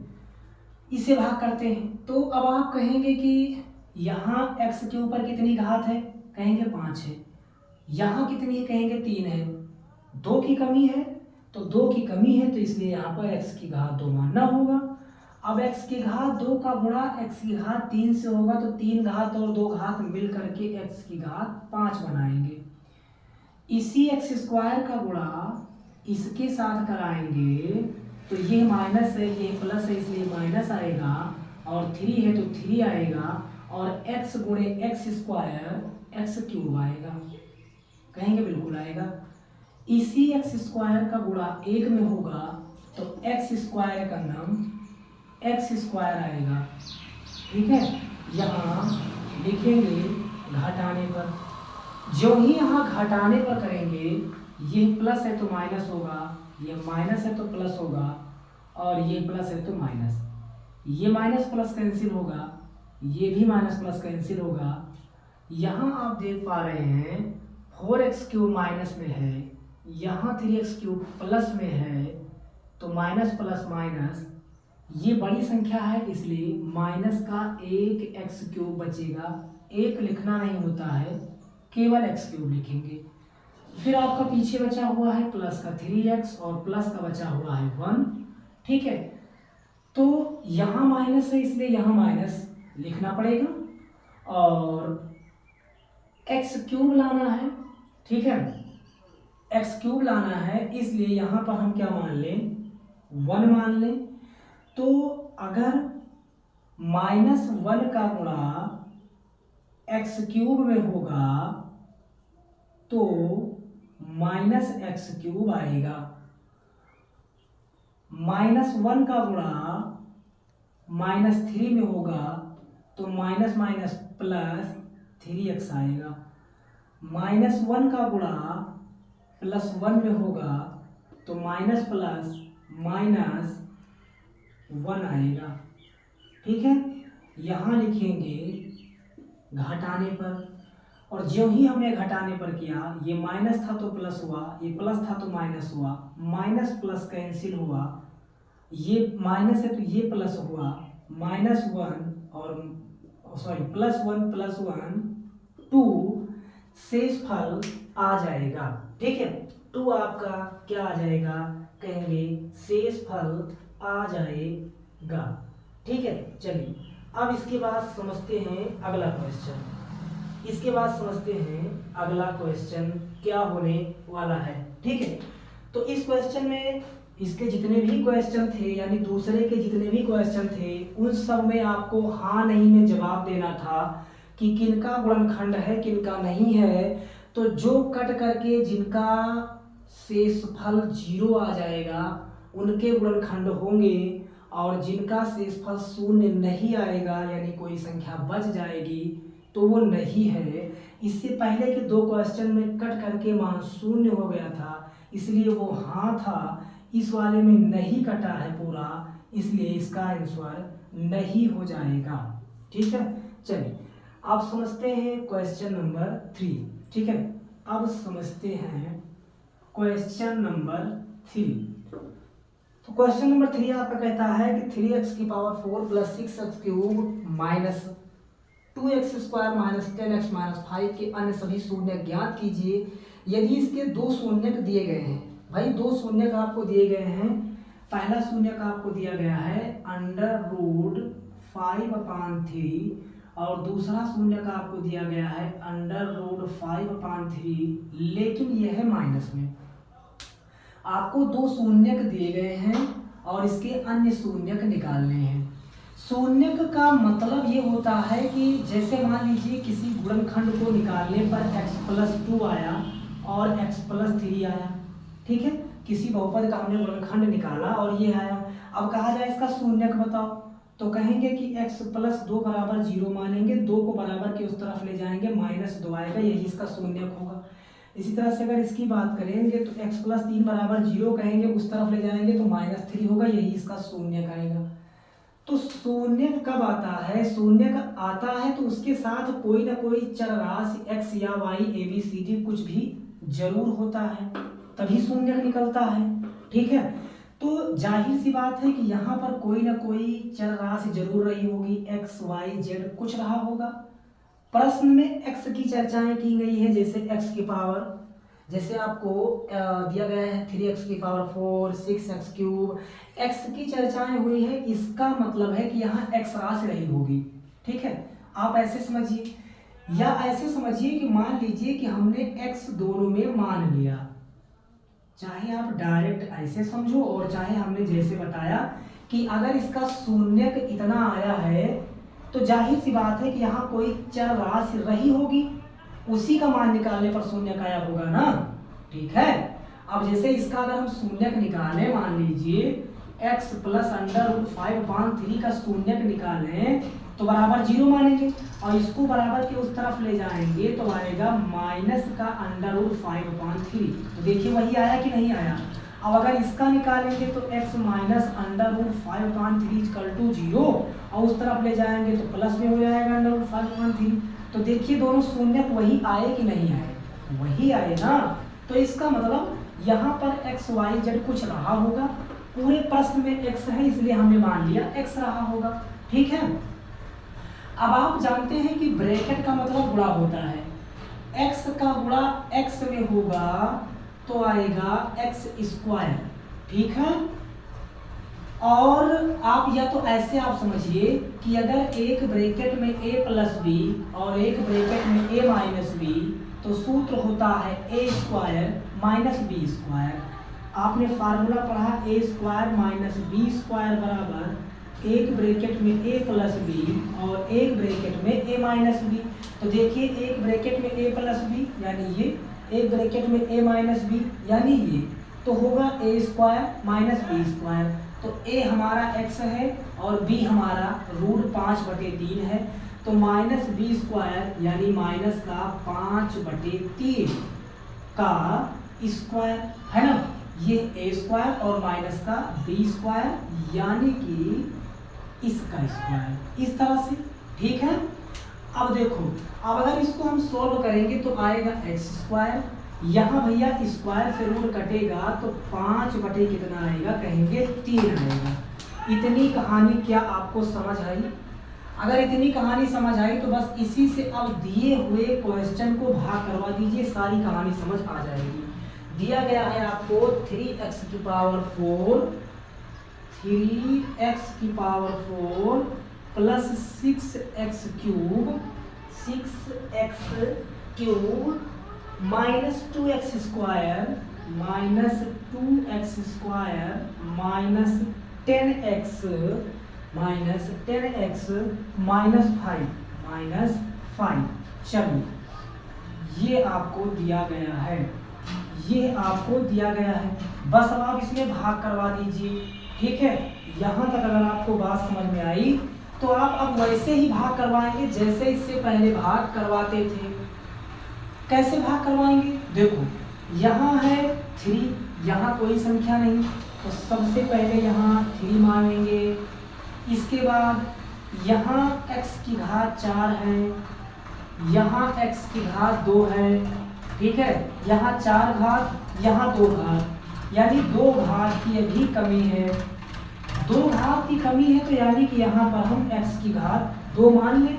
इसे भाग करते हैं। तो अब आप कहेंगे कि यहाँ x के ऊपर कितनी घात है, कहेंगे 5 है। यहाँ कितनी है, कहेंगे 3 है। 2 की कमी है, तो 2 की कमी है तो इसलिए यहाँ पर x की घात 2 मानना होगा। अब x की घात 2 का गुणा x की घात 3 से होगा, तो 3 घात और 2 घात मिल करके x की घात 5 बनाएंगे। इसी x स्क्वायर का गुणा इसके साथ कराएंगे तो ये माइनस है, ये प्लस है, इसलिए माइनस आएगा, और 3 है तो 3 आएगा, और x गुणे एक्स स्क्वायर एक्स क्यूब आएगा, कहेंगे बिल्कुल आएगा। इसी एक्स स्क्वायर का गुणा 1 में होगा तो एक्स स्क्वायर का नाम एक्स स्क्वायर आएगा। ठीक है, यहाँ लिखेंगे घटाने पर, जो ही यहाँ घटाने पर करेंगे, ये प्लस है तो माइनस होगा, ये माइनस है तो प्लस होगा, और ये प्लस है तो माइनस। ये माइनस प्लस कैंसिल होगा, ये भी माइनस प्लस कैंसिल होगा। यहाँ आप देख पा रहे हैं 4x क्यूब माइनस में है, यहाँ 3x क्यूब प्लस में है, तो माइनस प्लस माइनस, ये बड़ी संख्या है इसलिए माइनस का 1x क्यूब बचेगा। 1 लिखना नहीं होता है, केवल x क्यूब लिखेंगे। फिर आपका पीछे बचा हुआ है प्लस का 3x और प्लस का बचा हुआ है 1। ठीक है, तो यहाँ माइनस है इसलिए यहाँ माइनस लिखना पड़ेगा, और x क्यूब लाना है। ठीक है, x क्यूब लाना है इसलिए यहाँ पर हम क्या मान लें, 1 मान लें। तो अगर -1 का गुणा एक्स क्यूब में होगा तो -x क्यूब आएगा। -1 का गुणा -3 में होगा तो माइनस माइनस प्लस 3x आएगा। -1 का गुणा +1 में होगा तो माइनस प्लस माइनस 1 आएगा। ठीक है, यहाँ लिखेंगे घटाने पर, और जो ही हमने घटाने पर किया, ये माइनस था तो प्लस हुआ, ये प्लस था तो माइनस हुआ, माइनस प्लस कैंसिल हुआ, ये माइनस है तो ये प्लस हुआ, -1 और सॉरी +1 + 1 2, शेषफल आ जाएगा। ठीक है, 2 आपका क्या आ जाएगा, कहेंगे शेषफल आ जाएगा। ठीक है, चलिए अब इसके बाद समझते हैं अगला क्वेश्चन। इसके बाद समझते हैं अगला क्वेश्चन क्या होने वाला है। ठीक है, तो इस क्वेश्चन में इसके जितने भी क्वेश्चन थे, यानी दूसरे के जितने भी क्वेश्चन थे, उन सब में आपको हाँ नहीं में जवाब देना था कि किनका गुणनखंड है किनका नहीं है। तो जो कट करके जिनका शेषफल 0 आ जाएगा उनके गुणनखंड होंगे, और जिनका शेषफल 0 नहीं आएगा यानी कोई संख्या बच जाएगी तो वो नहीं है। इससे पहले के 2 क्वेश्चन में कट करके मान 0 हो गया था, इसलिए वो हाँ था। इस वाले में नहीं कटा है पूरा, इसलिए इसका आंसर नहीं हो जाएगा। ठीक है, चलिए आप समझते हैं क्वेश्चन नंबर 3। ठीक है, अब समझते हैं क्वेश्चन नंबर 3। तो क्वेश्चन नंबर 3 आपका कहता है कि 3x की power 4 + 6x cube minus 2x square minus 10x minus 5 के अन्य सभी शून्य ज्ञात कीजिए यदि इसके 2 शून्यक दिए गए हैं। भाई 2 शून्यक आपको दिए गए हैं। पहला शून्यक आपको दिया गया है √5/3 और दूसरा शून्यक आपको दिया गया है √5/3, लेकिन यह है माइनस में। आपको 2 शून्यक दिए गए हैं और इसके अन्य शून्यक निकालने हैं। शून्यक का मतलब ये होता है कि जैसे मान लीजिए किसी गुणनखंड को निकालने पर x + 2 आया और x+3 आया। ठीक है, किसी बहुपद का हमने वर्गखंड निकाला और ये आया। अब कहा जाए इसका शून्यक बताओ, तो कहेंगे कि x+2 बराबर 0 मानेंगे, 2 को बराबर के उस तरफ ले जाएंगे, -2 आएगा, यही इसका शून्यक होगा। इसी तरह से अगर इसकी बात करेंगे तो x+3 बराबर 0 कहेंगे, उस तरफ ले जाएंगे तो -3 होगा, यही इसका शून्यक आएगा। तो शून्यक कब आता है? शून्यक आता है तो उसके साथ कोई ना कोई चर राशि x या y ABCD कुछ भी जरूर होता है, तभी शून्यक निकलता है। ठीक है, तो जाहिर सी बात है कि यहाँ पर कोई ना कोई चर राशि जरूर रही होगी, x y z कुछ रहा होगा। प्रश्न में x की चर्चाएं की गई है, जैसे x की पावर, जैसे आपको दिया गया है 3x⁴ 6x³ x की चर्चाएं हुई है, इसका मतलब है कि यहाँ x राशि रही होगी। ठीक है, आप ऐसे समझिए, या ऐसे समझिए कि मान लीजिए कि हमने x दोनों में मान लिया, चाहे आप डायरेक्ट ऐसे समझो और चाहे हमने जैसे बताया कि अगर इसका शून्यक इतना आया है तो जाहिर सी बात है कि यहाँ कोई चर राशि रही होगी, उसी का मान निकालने पर शून्यक आया होगा ना। ठीक है, अब जैसे इसका अगर हम शून्यक निकालें, मान लीजिए x+√5/3 का शून्यक निकालें तो बराबर 0 मानेंगे और इसको बराबर के उस तरफ ले जाएंगे तो आएगा -√5/3। तो देखिए वही आया कि नहीं आया। अब अगर इसका निकालेंगे तो x -√5/3 = 0 और उस तरफ ले जाएंगे तो प्लस में हो जाएगा √5/3। तो देखिए दोनों शून्यक वही आए कि नहीं आए? वही आए ना। तो इसका मतलब यहाँ पर x y z कुछ रहा होगा, पूरे प्रश्न में x है इसलिए हमने मान लिया x रहा होगा। ठीक है, अब आप जानते हैं कि ब्रैकेट का मतलब गुणा होता है, x का गुणा x में होगा तो आएगा x²। ठीक है, और आप या तो ऐसे आप समझिए कि अगर एक ब्रैकेट में a+b और एक ब्रैकेट में a-b तो सूत्र होता है a² - b²। आपने फार्मूला पढ़ा a² - b² बराबर एक ब्रैकेट में a+b और एक ब्रैकेट में a-b। तो देखिए एक ब्रैकेट में a+b यानी ये, एक ब्रैकेट में a-b यानी ये, तो होगा a² - b²। तो a हमारा x है और b हमारा √5/3 है, तो -b² यानी माइनस का 5/3 का स्क्वायर है ना, ये a² और माइनस का b² यानी कि इसका स्क्वायर, इस तरह से। ठीक है, अब देखो, अब अगर इसको हम सोल्व करेंगे तो आएगा x², यहाँ भैया स्क्वायर से रूट कटेगा तो 5/, कितना आएगा कहेंगे 3 आएगा। इतनी कहानी क्या आपको समझ आई? अगर इतनी कहानी समझ आई तो बस इसी से अब दिए हुए क्वेश्चन को भाग करवा दीजिए, सारी कहानी समझ आ जाएगी। दिया गया है आपको 3x⁴ plus 6x³ -2x² -10x -10x -5 चलिए ये आपको दिया गया है, ये आपको दिया गया है, बस अब आप इसमें भाग करवा दीजिए। ठीक है, यहाँ तक अगर आपको बात समझ में आई तो आप अब वैसे ही भाग करवाएंगे जैसे इससे पहले भाग करवाते थे। कैसे भाग करवाएंगे? देखो यहाँ है 3, यहाँ कोई संख्या नहीं तो सबसे पहले यहाँ 3 मानेंगे, इसके बाद यहाँ x⁴ 4 है, यहाँ x⁴ 2 है। ठीक है, यहाँ 4 घात, यहाँ 2 घात, यानी 2 घात की अभी कमी है, 2 घात की कमी है तो यानी कि यहाँ पर हम x⁴ 2 मान लें।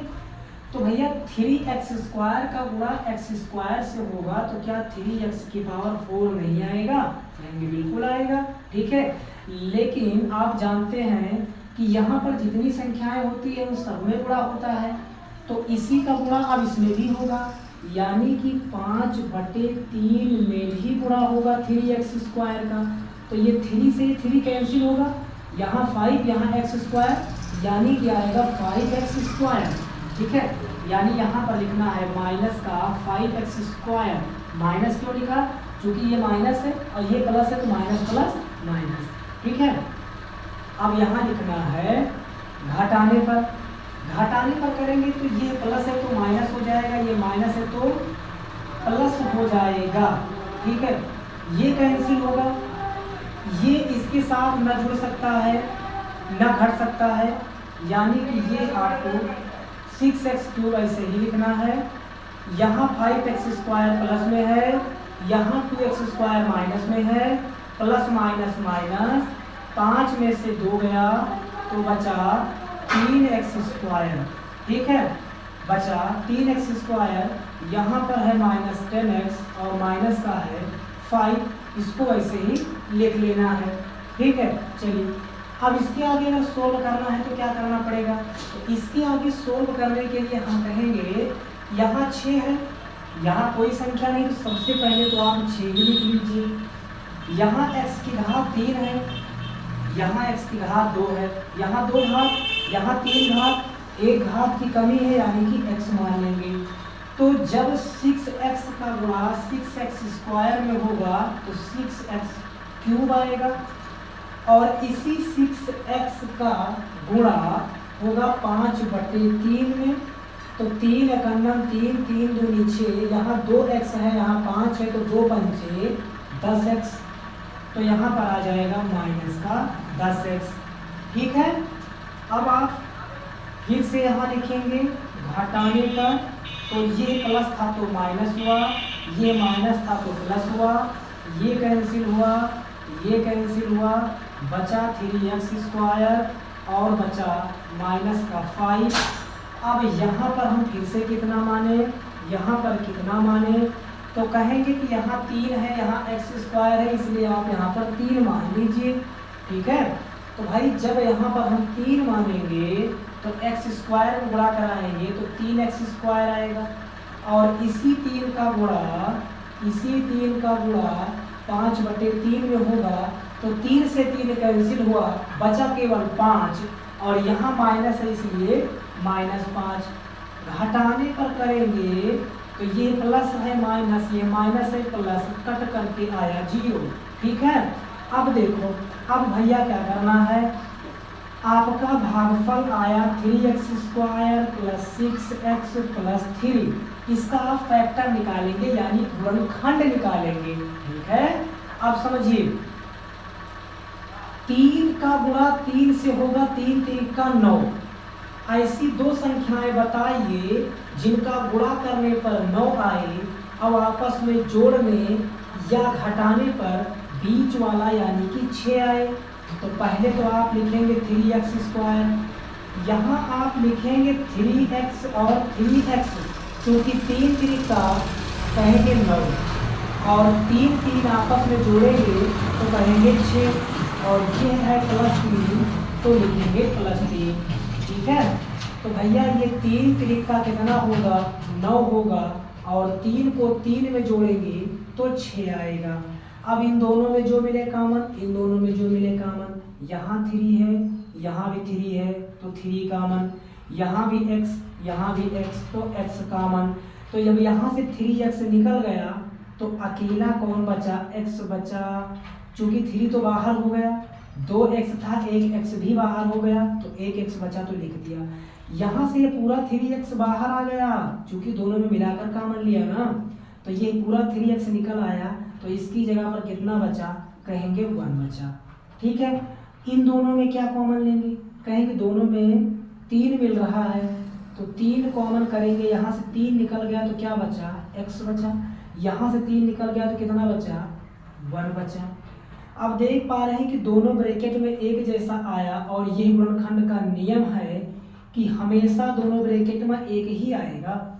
तो भैया 3x² का गुणा x² से होगा तो क्या 3x⁴ नहीं आएगा? कहेंगे बिल्कुल आएगा। ठीक है, लेकिन आप जानते हैं कि यहाँ पर जितनी संख्याएं होती है उन सब में गुणा होता है, तो इसी का गुणा अब इसमें भी होगा, यानी कि 5/3 में भी गुणा होगा 3x² का। तो ये 3 से 3 कैंसिल होगा, यहाँ 5 यहाँ x², यानी कि आएगा 5x²। ठीक है, यानी यहाँ पर लिखना है माइनस का 5x² माइनस क्यों लिखा? क्योंकि ये माइनस है और ये प्लस है, तो माइनस प्लस माइनस। ठीक है, अब यहाँ लिखना है घटाने पर। घटाने पर करेंगे तो ये प्लस है तो माइनस हो जाएगा, ये माइनस है तो प्लस हो जाएगा। ठीक है, ये कैंसिल होगा, ये इसके साथ न जुड़ सकता है न घट सकता है, यानी कि ये आपको 6x³ ऐसे ही लिखना है। यहाँ 5x² प्लस में है, यहाँ 2x² माइनस में है, प्लस माइनस माइनस 5 में से 2 गया तो बचा 3x²। ठीक है, बचा 3x²। यहाँ पर है -10x और माइनस का है 5, इसको ऐसे ही लिख लेना है। ठीक है, चलिए अब इसके आगे अगर सोल्व करना है तो क्या करना पड़ेगा? तो इसके आगे सोल्व करने के लिए हम कहेंगे यहाँ 6 है, यहाँ कोई संख्या नहीं, तो सबसे पहले तो आप 6 ही लिख लीजिए। यहाँ x की घात 3 है, यहाँ x की घात 2 है, यहाँ 2 घात, यहाँ 3 घात, 1 घात की कमी है यानी कि x मान लेंगे। तो जब 6x का गुणा 6x² में होगा तो 6x³ आएगा, और इसी 6x का गुणा होगा 5/3 में, तो 3 एकन्नम 3, 3 दूनी 6, यहाँ 2x है, यहाँ 5 है, तो 2 पंचे 10x, तो यहाँ पर आ जाएगा माइनस का 10x। ठीक है, अब आप फिर से यहाँ लिखेंगे घटाने पर, तो ये प्लस था तो माइनस हुआ, ये माइनस था तो प्लस हुआ, ये कैंसिल हुआ, ये कैंसिल हुआ, बचा 3x² और बचा माइनस का 5। अब यहाँ पर हम फिर से कितना माने, यहाँ पर कितना माने, तो कहेंगे कि यहाँ 3 है, यहाँ x² है, इसलिए आप यहाँ पर 3 मान लीजिए। ठीक है, तो भाई जब यहाँ पर हम 3 मानेंगे तो x² में गुणा कराएंगे तो 3x² आएगा, और इसी 3 का गुणा 5/3 में होगा, तो 3 से 3 कैंसिल हुआ, बचा केवल 5, और यहाँ माइनस है इसलिए -5। घटाने पर करेंगे तो ये प्लस है माइनस, ये माइनस है प्लस, कट करके आया 0। ठीक है, अब देखो, अब भैया क्या करना है, आपका भागफल आया 3x² + 6x + 3, इसका आप फैक्टर निकालेंगे यानी गुणनखंड निकालेंगे। ठीक है, अब समझिए 3 का गुणा 3 से होगा 3 × 3 = 9। ऐसी दो संख्याएं बताइए जिनका गुणा करने पर 9 आए, अब आपस में जोड़ने या घटाने पर बीच वाला यानी कि 6 आए। तो पहले तो आप लिखेंगे 3x², यहाँ आप लिखेंगे 3x और 3x, क्योंकि 3 × 3 = कहेंगे 9, और 3 3 आपस में जोड़ेंगे तो कहेंगे 6, और ये है +3 तो लिखेंगे +3। ठीक है, तो भैया ये 3 × 3 = कितना होगा, 9 होगा, और 3 को 3 में जोड़ेंगे तो 6 आएगा। अब इन दोनों में जो मिले कामन, इन दोनों में जो मिले कामन, यहाँ 3 है, यहाँ भी 3 है तो 3 कामन, यहाँ भी x, यहाँ भी x, तो x कामन। तो जब यहाँ से 3x निकल गया तो अकेला कौन बचा, x बचा। चूंकि 3 तो बाहर हो गया, 2x था, 1x भी बाहर हो गया, तो 1x बचा तो लिख दिया। यहाँ से ये पूरा 3x बाहर आ गया, चूंकि दोनों में मिलाकर कामन लिया ना, तो ये पूरा 3x निकल आया, तो इसकी जगह पर कितना बचा, कहेंगे 1 बचा। ठीक है, इन दोनों में क्या कॉमन लेंगे, कहेंगे दोनों में 3 मिल रहा है, तो 3 कॉमन करेंगे, यहाँ से 3 निकल गया तो क्या बचा, x बचा, यहाँ से 3 निकल गया तो कितना बचा, 1 बचा। अब देख पा रहे हैं कि दोनों ब्रैकेट में एक जैसा आया, और यही गुणनखंड का नियम है कि हमेशा दोनों ब्रैकेट में एक ही आएगा।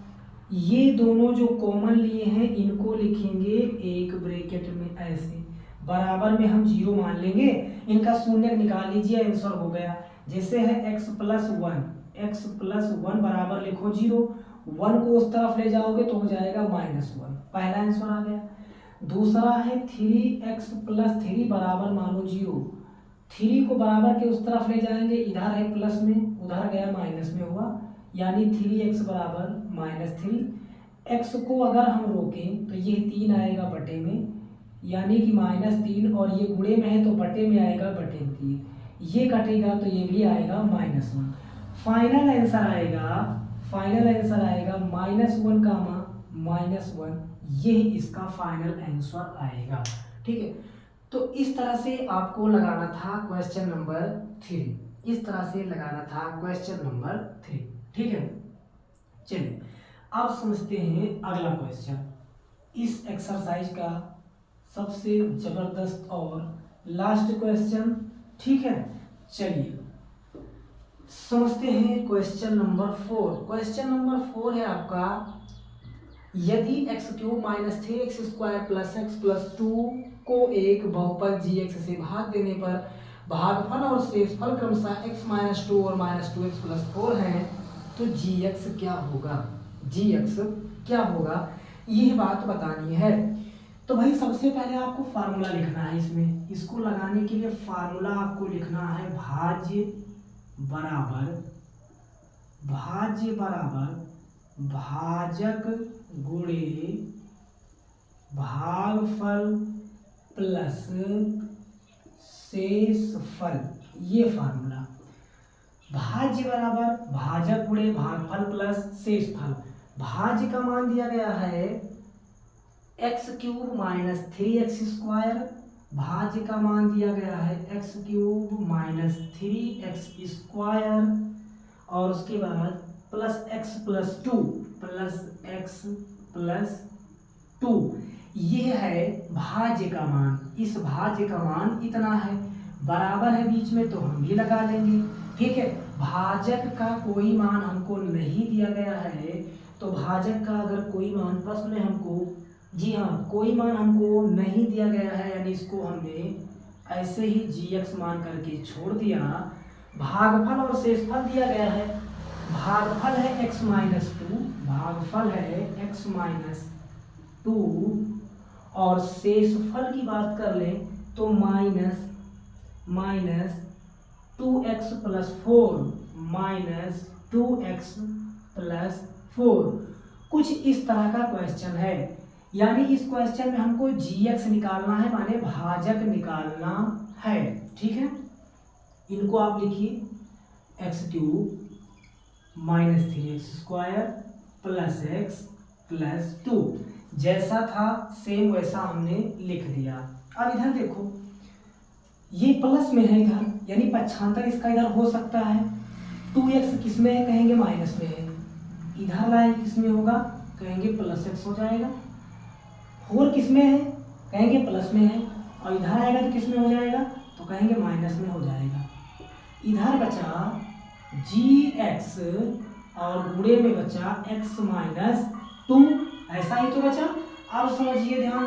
ये दोनों जो कॉमन लिए हैं इनको लिखेंगे एक ब्रैकेट में ऐसे, बराबर में हम 0 मान लेंगे, इनका शून्य निकाल लीजिए, आंसर हो गया। जैसे है x + 1 बराबर लिखो 0, 1 को उस तरफ ले जाओगे तो हो जाएगा -1, पहला आंसर आ गया। दूसरा है 3x + 3 बराबर मानो 0, 3 को बराबर के उस तरफ ले जाएंगे, इधर है प्लस में, उधर गया माइनस में हुआ, यानी 3x = -3, x को अगर हम रोकें तो ये 3 आएगा बटे में, यानी कि -3, और ये गुणे में है तो बटे में आएगा बटे में 3, ये कटेगा तो ये भी आएगा -1। फाइनल आंसर आएगा -1 कामा -1, ये इसका फाइनल आंसर आएगा। ठीक है, तो इस तरह से आपको लगाना था क्वेश्चन नंबर 3, इस तरह से लगाना था क्वेश्चन नंबर 3। ठीक है, चलिए अब समझते हैं अगला क्वेश्चन, इस एक्सरसाइज का सबसे जबरदस्त और लास्ट क्वेश्चन। ठीक है, चलिए समझते हैं क्वेश्चन नंबर 4। क्वेश्चन नंबर 4 है आपका, यदि x³ - 3x² + x + 2 को एक बहुपद gx से भाग देने पर भागफल और शेषफल क्रमशः x - 2 और -2x + 4 हैं, तो gx क्या होगा? gx क्या होगा, यह बात बतानी है। तो भाई सबसे पहले आपको फार्मूला लिखना है, इसमें इसको लगाने के लिए फार्मूला आपको लिखना है, भाज्य बराबर भाजक गुणे भागफल प्लस शेषफल। ये फार्मूला, भाज्य बराबर भाजक गुणे भागफल प्लस शेषफल। भाज्य का मान दिया गया है x³ - 3x², भाज्य का मान दिया गया है x³ - 3x², और उसके बाद प्लस x + 2, ये है भाज्य का मान। इस भाज्य का मान इतना है, बराबर है बीच में तो हम भी लगा लेंगे। ठीक है, भाजक का कोई मान हमको नहीं दिया गया है, तो भाजक का अगर कोई मान प्रश्न में हमको, जी हाँ, कोई मान हमको नहीं दिया गया है, यानी इसको हमने ऐसे ही gx मान करके छोड़ दिया। भागफल और शेषफल दिया गया है, भागफल है x - 2, और शेषफल की बात कर लें तो -2x + 4 कुछ इस तरह का क्वेश्चन है। यानी इस क्वेश्चन में हमको gx निकालना है, माने भाजक निकालना है। ठीक है, इनको आप लिखिए x³ - 3x² + x + 2, जैसा था सेम वैसा हमने लिख दिया। अब इधर देखो, ये प्लस में है इधर, यानी पक्षांतर इसका इधर हो सकता है। 2x किस में है, कहेंगे माइनस में है, इधर लाएंगे किस में होगा, कहेंगे +x हो जाएगा। 4 किस में है, कहेंगे प्लस में है, और इधर आएगा तो किस में हो जाएगा, तो कहेंगे माइनस में हो जाएगा। इधर बचा gx और गुणे में बचा x - 2, ऐसा ही तो बचा। अब समझिए ध्यान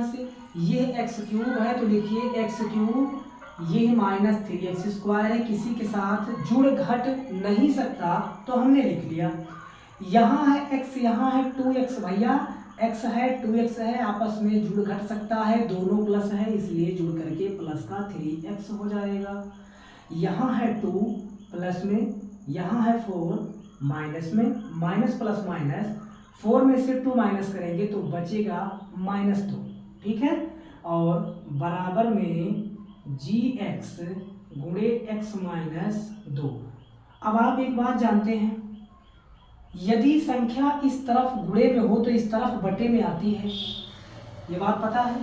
से, ये x³ है तो लिखिए x³, ये -3x² है, किसी के साथ जुड़ घट नहीं सकता तो हमने लिख लिया। यहाँ है x, यहाँ है 2x, भैया x है 2x है, आपस में जुड़ घट सकता है, दोनों प्लस है इसलिए जुड़ करके प्लस का 3x हो जाएगा। यहाँ है 2 प्लस में, यहाँ है 4 माइनस में, माइनस प्लस माइनस, 4 में से 2 माइनस करेंगे तो बचेगा -2। ठीक है, और बराबर में gx गुणे x - 2। अब आप एक बात जानते हैं, यदि संख्या इस तरफ गुणे में हो तो इस तरफ बटे में आती है, ये बात पता है।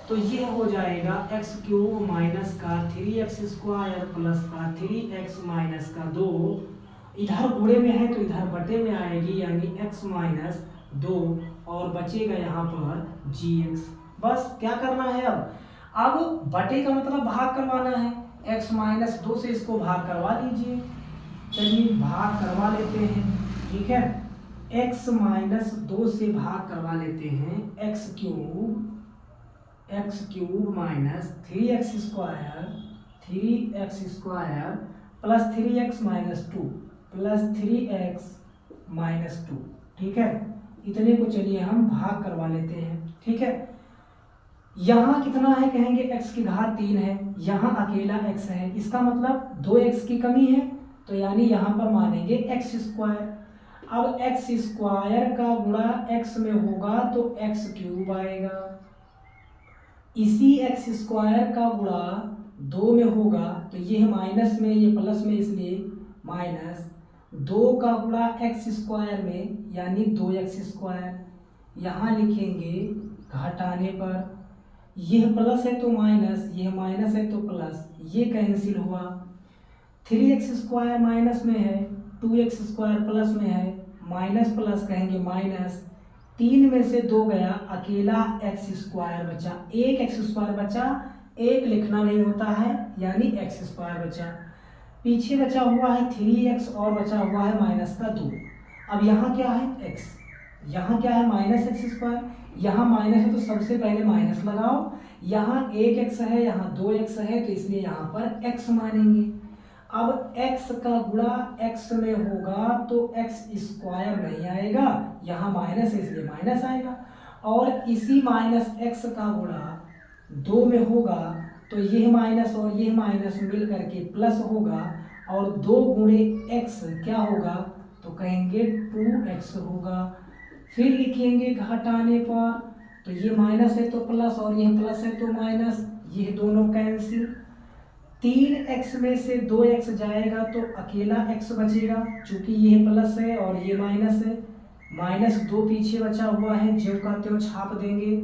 तो ये हो जाएगा x³ - 3x² प्लस का 3x - 2, इधर गुणे में है तो इधर बटे में आएगी, यानी x - 2, और बचेगा यहाँ पर gx। बस क्या करना है, अब बटे का मतलब भाग करवाना है, x - 2 से इसको भाग करवा लीजिए। चलिए भाग करवा लेते हैं। ठीक है, x - 2 से भाग करवा लेते हैं, x³ - 3x² plus 3x - 2 plus 3x - 2। ठीक है, इतने को चलिए हम भाग करवा लेते हैं। ठीक है, यहाँ कितना है, कहेंगे x की घात 3 है, यहाँ अकेला x है, इसका मतलब 2x की कमी है, तो यानी यहाँ पर मानेंगे x²। अब एक्स स्क्वायर का गुणा एक्स में होगा तो एक्स क्यूब आएगा। इसी एक्स स्क्वायर का गुणा 2 में होगा तो ये माइनस में, ये प्लस में, इसलिए माइनस 2 का गुणा एक्स स्क्वायर में यानी 2x स्क्वायर। यहाँ लिखेंगे घटाने पर, यह प्लस है तो माइनस, यह माइनस है तो प्लस, ये कैंसिल हुआ। 3x स्क्वायर माइनस में है, 2x स्क्वायर प्लस में है, माइनस प्लस कहेंगे माइनस, 3 में से 2 गया, अकेला एक्स स्क्वायर बचा। एक एक्स स्क्वायर बचा, एक लिखना नहीं होता है यानी एक्स स्क्वायर बचा। पीछे बचा हुआ है 3x और बचा हुआ है माइनस का 2। अब यहाँ क्या है x, यहाँ क्या है माइनस एक्स स्क्वायर, यहाँ माइनस है तो सबसे पहले माइनस लगाओ। यहाँ 1x है, यहाँ 2x है तो इसलिए यहाँ पर x मानेंगे। अब x का गुणा x में होगा तो x स्क्वायर नहीं आएगा, यहाँ माइनस है इसलिए माइनस आएगा। और इसी माइनस x का गुणा 2 में होगा तो यह माइनस और यह माइनस मिल करके प्लस होगा, और 2 गुणे x क्या होगा तो कहेंगे 2x होगा। फिर लिखेंगे घटाने पर, तो ये माइनस है तो प्लस और यह प्लस है तो माइनस, ये दोनों कैंसिल। 3x में से 2x जाएगा तो अकेला x बचेगा, चूंकि ये प्लस है और ये माइनस है। माइनस 2 पीछे बचा हुआ है, ज्यों का त्यों छाप देंगे।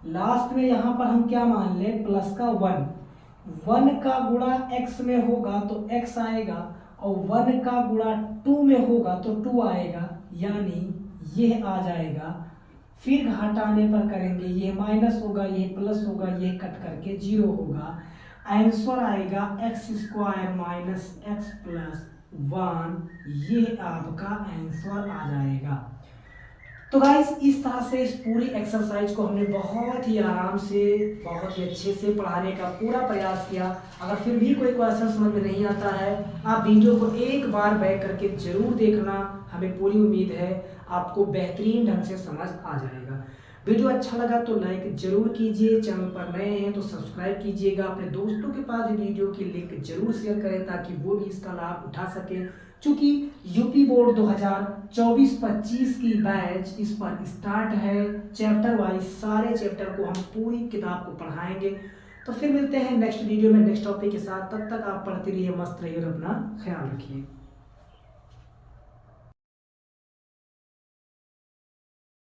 लास्ट में यहाँ पर हम क्या मान लें, प्लस का 1 का गुणा x में होगा तो x आएगा, और 1 का गुणा 2 में होगा तो 2 आएगा, यानी ये आ जाएगा। फिर घटाने पर करेंगे, ये माइनस होगा, ये प्लस होगा, ये कट करके 0 होगा। आंसर आएगा x square minus x plus 1, ये आपका आंसर आ जाएगा। तो गाइस इस तरह से इस पूरी एक्सरसाइज को हमने बहुत ही आराम से, बहुत ही अच्छे से पढ़ाने का पूरा प्रयास किया। अगर फिर भी कोई क्वेश्चन समझ में नहीं आता है, आप वीडियो को एक बार बैक करके जरूर देखना, हमें पूरी उम्मीद है आपको बेहतरीन ढंग से समझ आ जाएगा। वीडियो अच्छा लगा तो लाइक जरूर कीजिए, चैनल पर नए हैं तो सब्सक्राइब कीजिएगा, अपने दोस्तों के पास वीडियो की लिंक जरूर शेयर करें ताकि वो भी इसका लाभ उठा सकें। चूंकि यूपी बोर्ड 2024-25 की बैच इस पर स्टार्ट है, चैप्टर वाइज सारे चैप्टर को हम पूरी किताब को पढ़ाएंगे। तो फिर मिलते हैं नेक्स्ट वीडियो में नेक्स्ट टॉपिक के साथ, तब तक आप पढ़ते रहिए, मस्त रहिए और अपना ख्याल रखिए।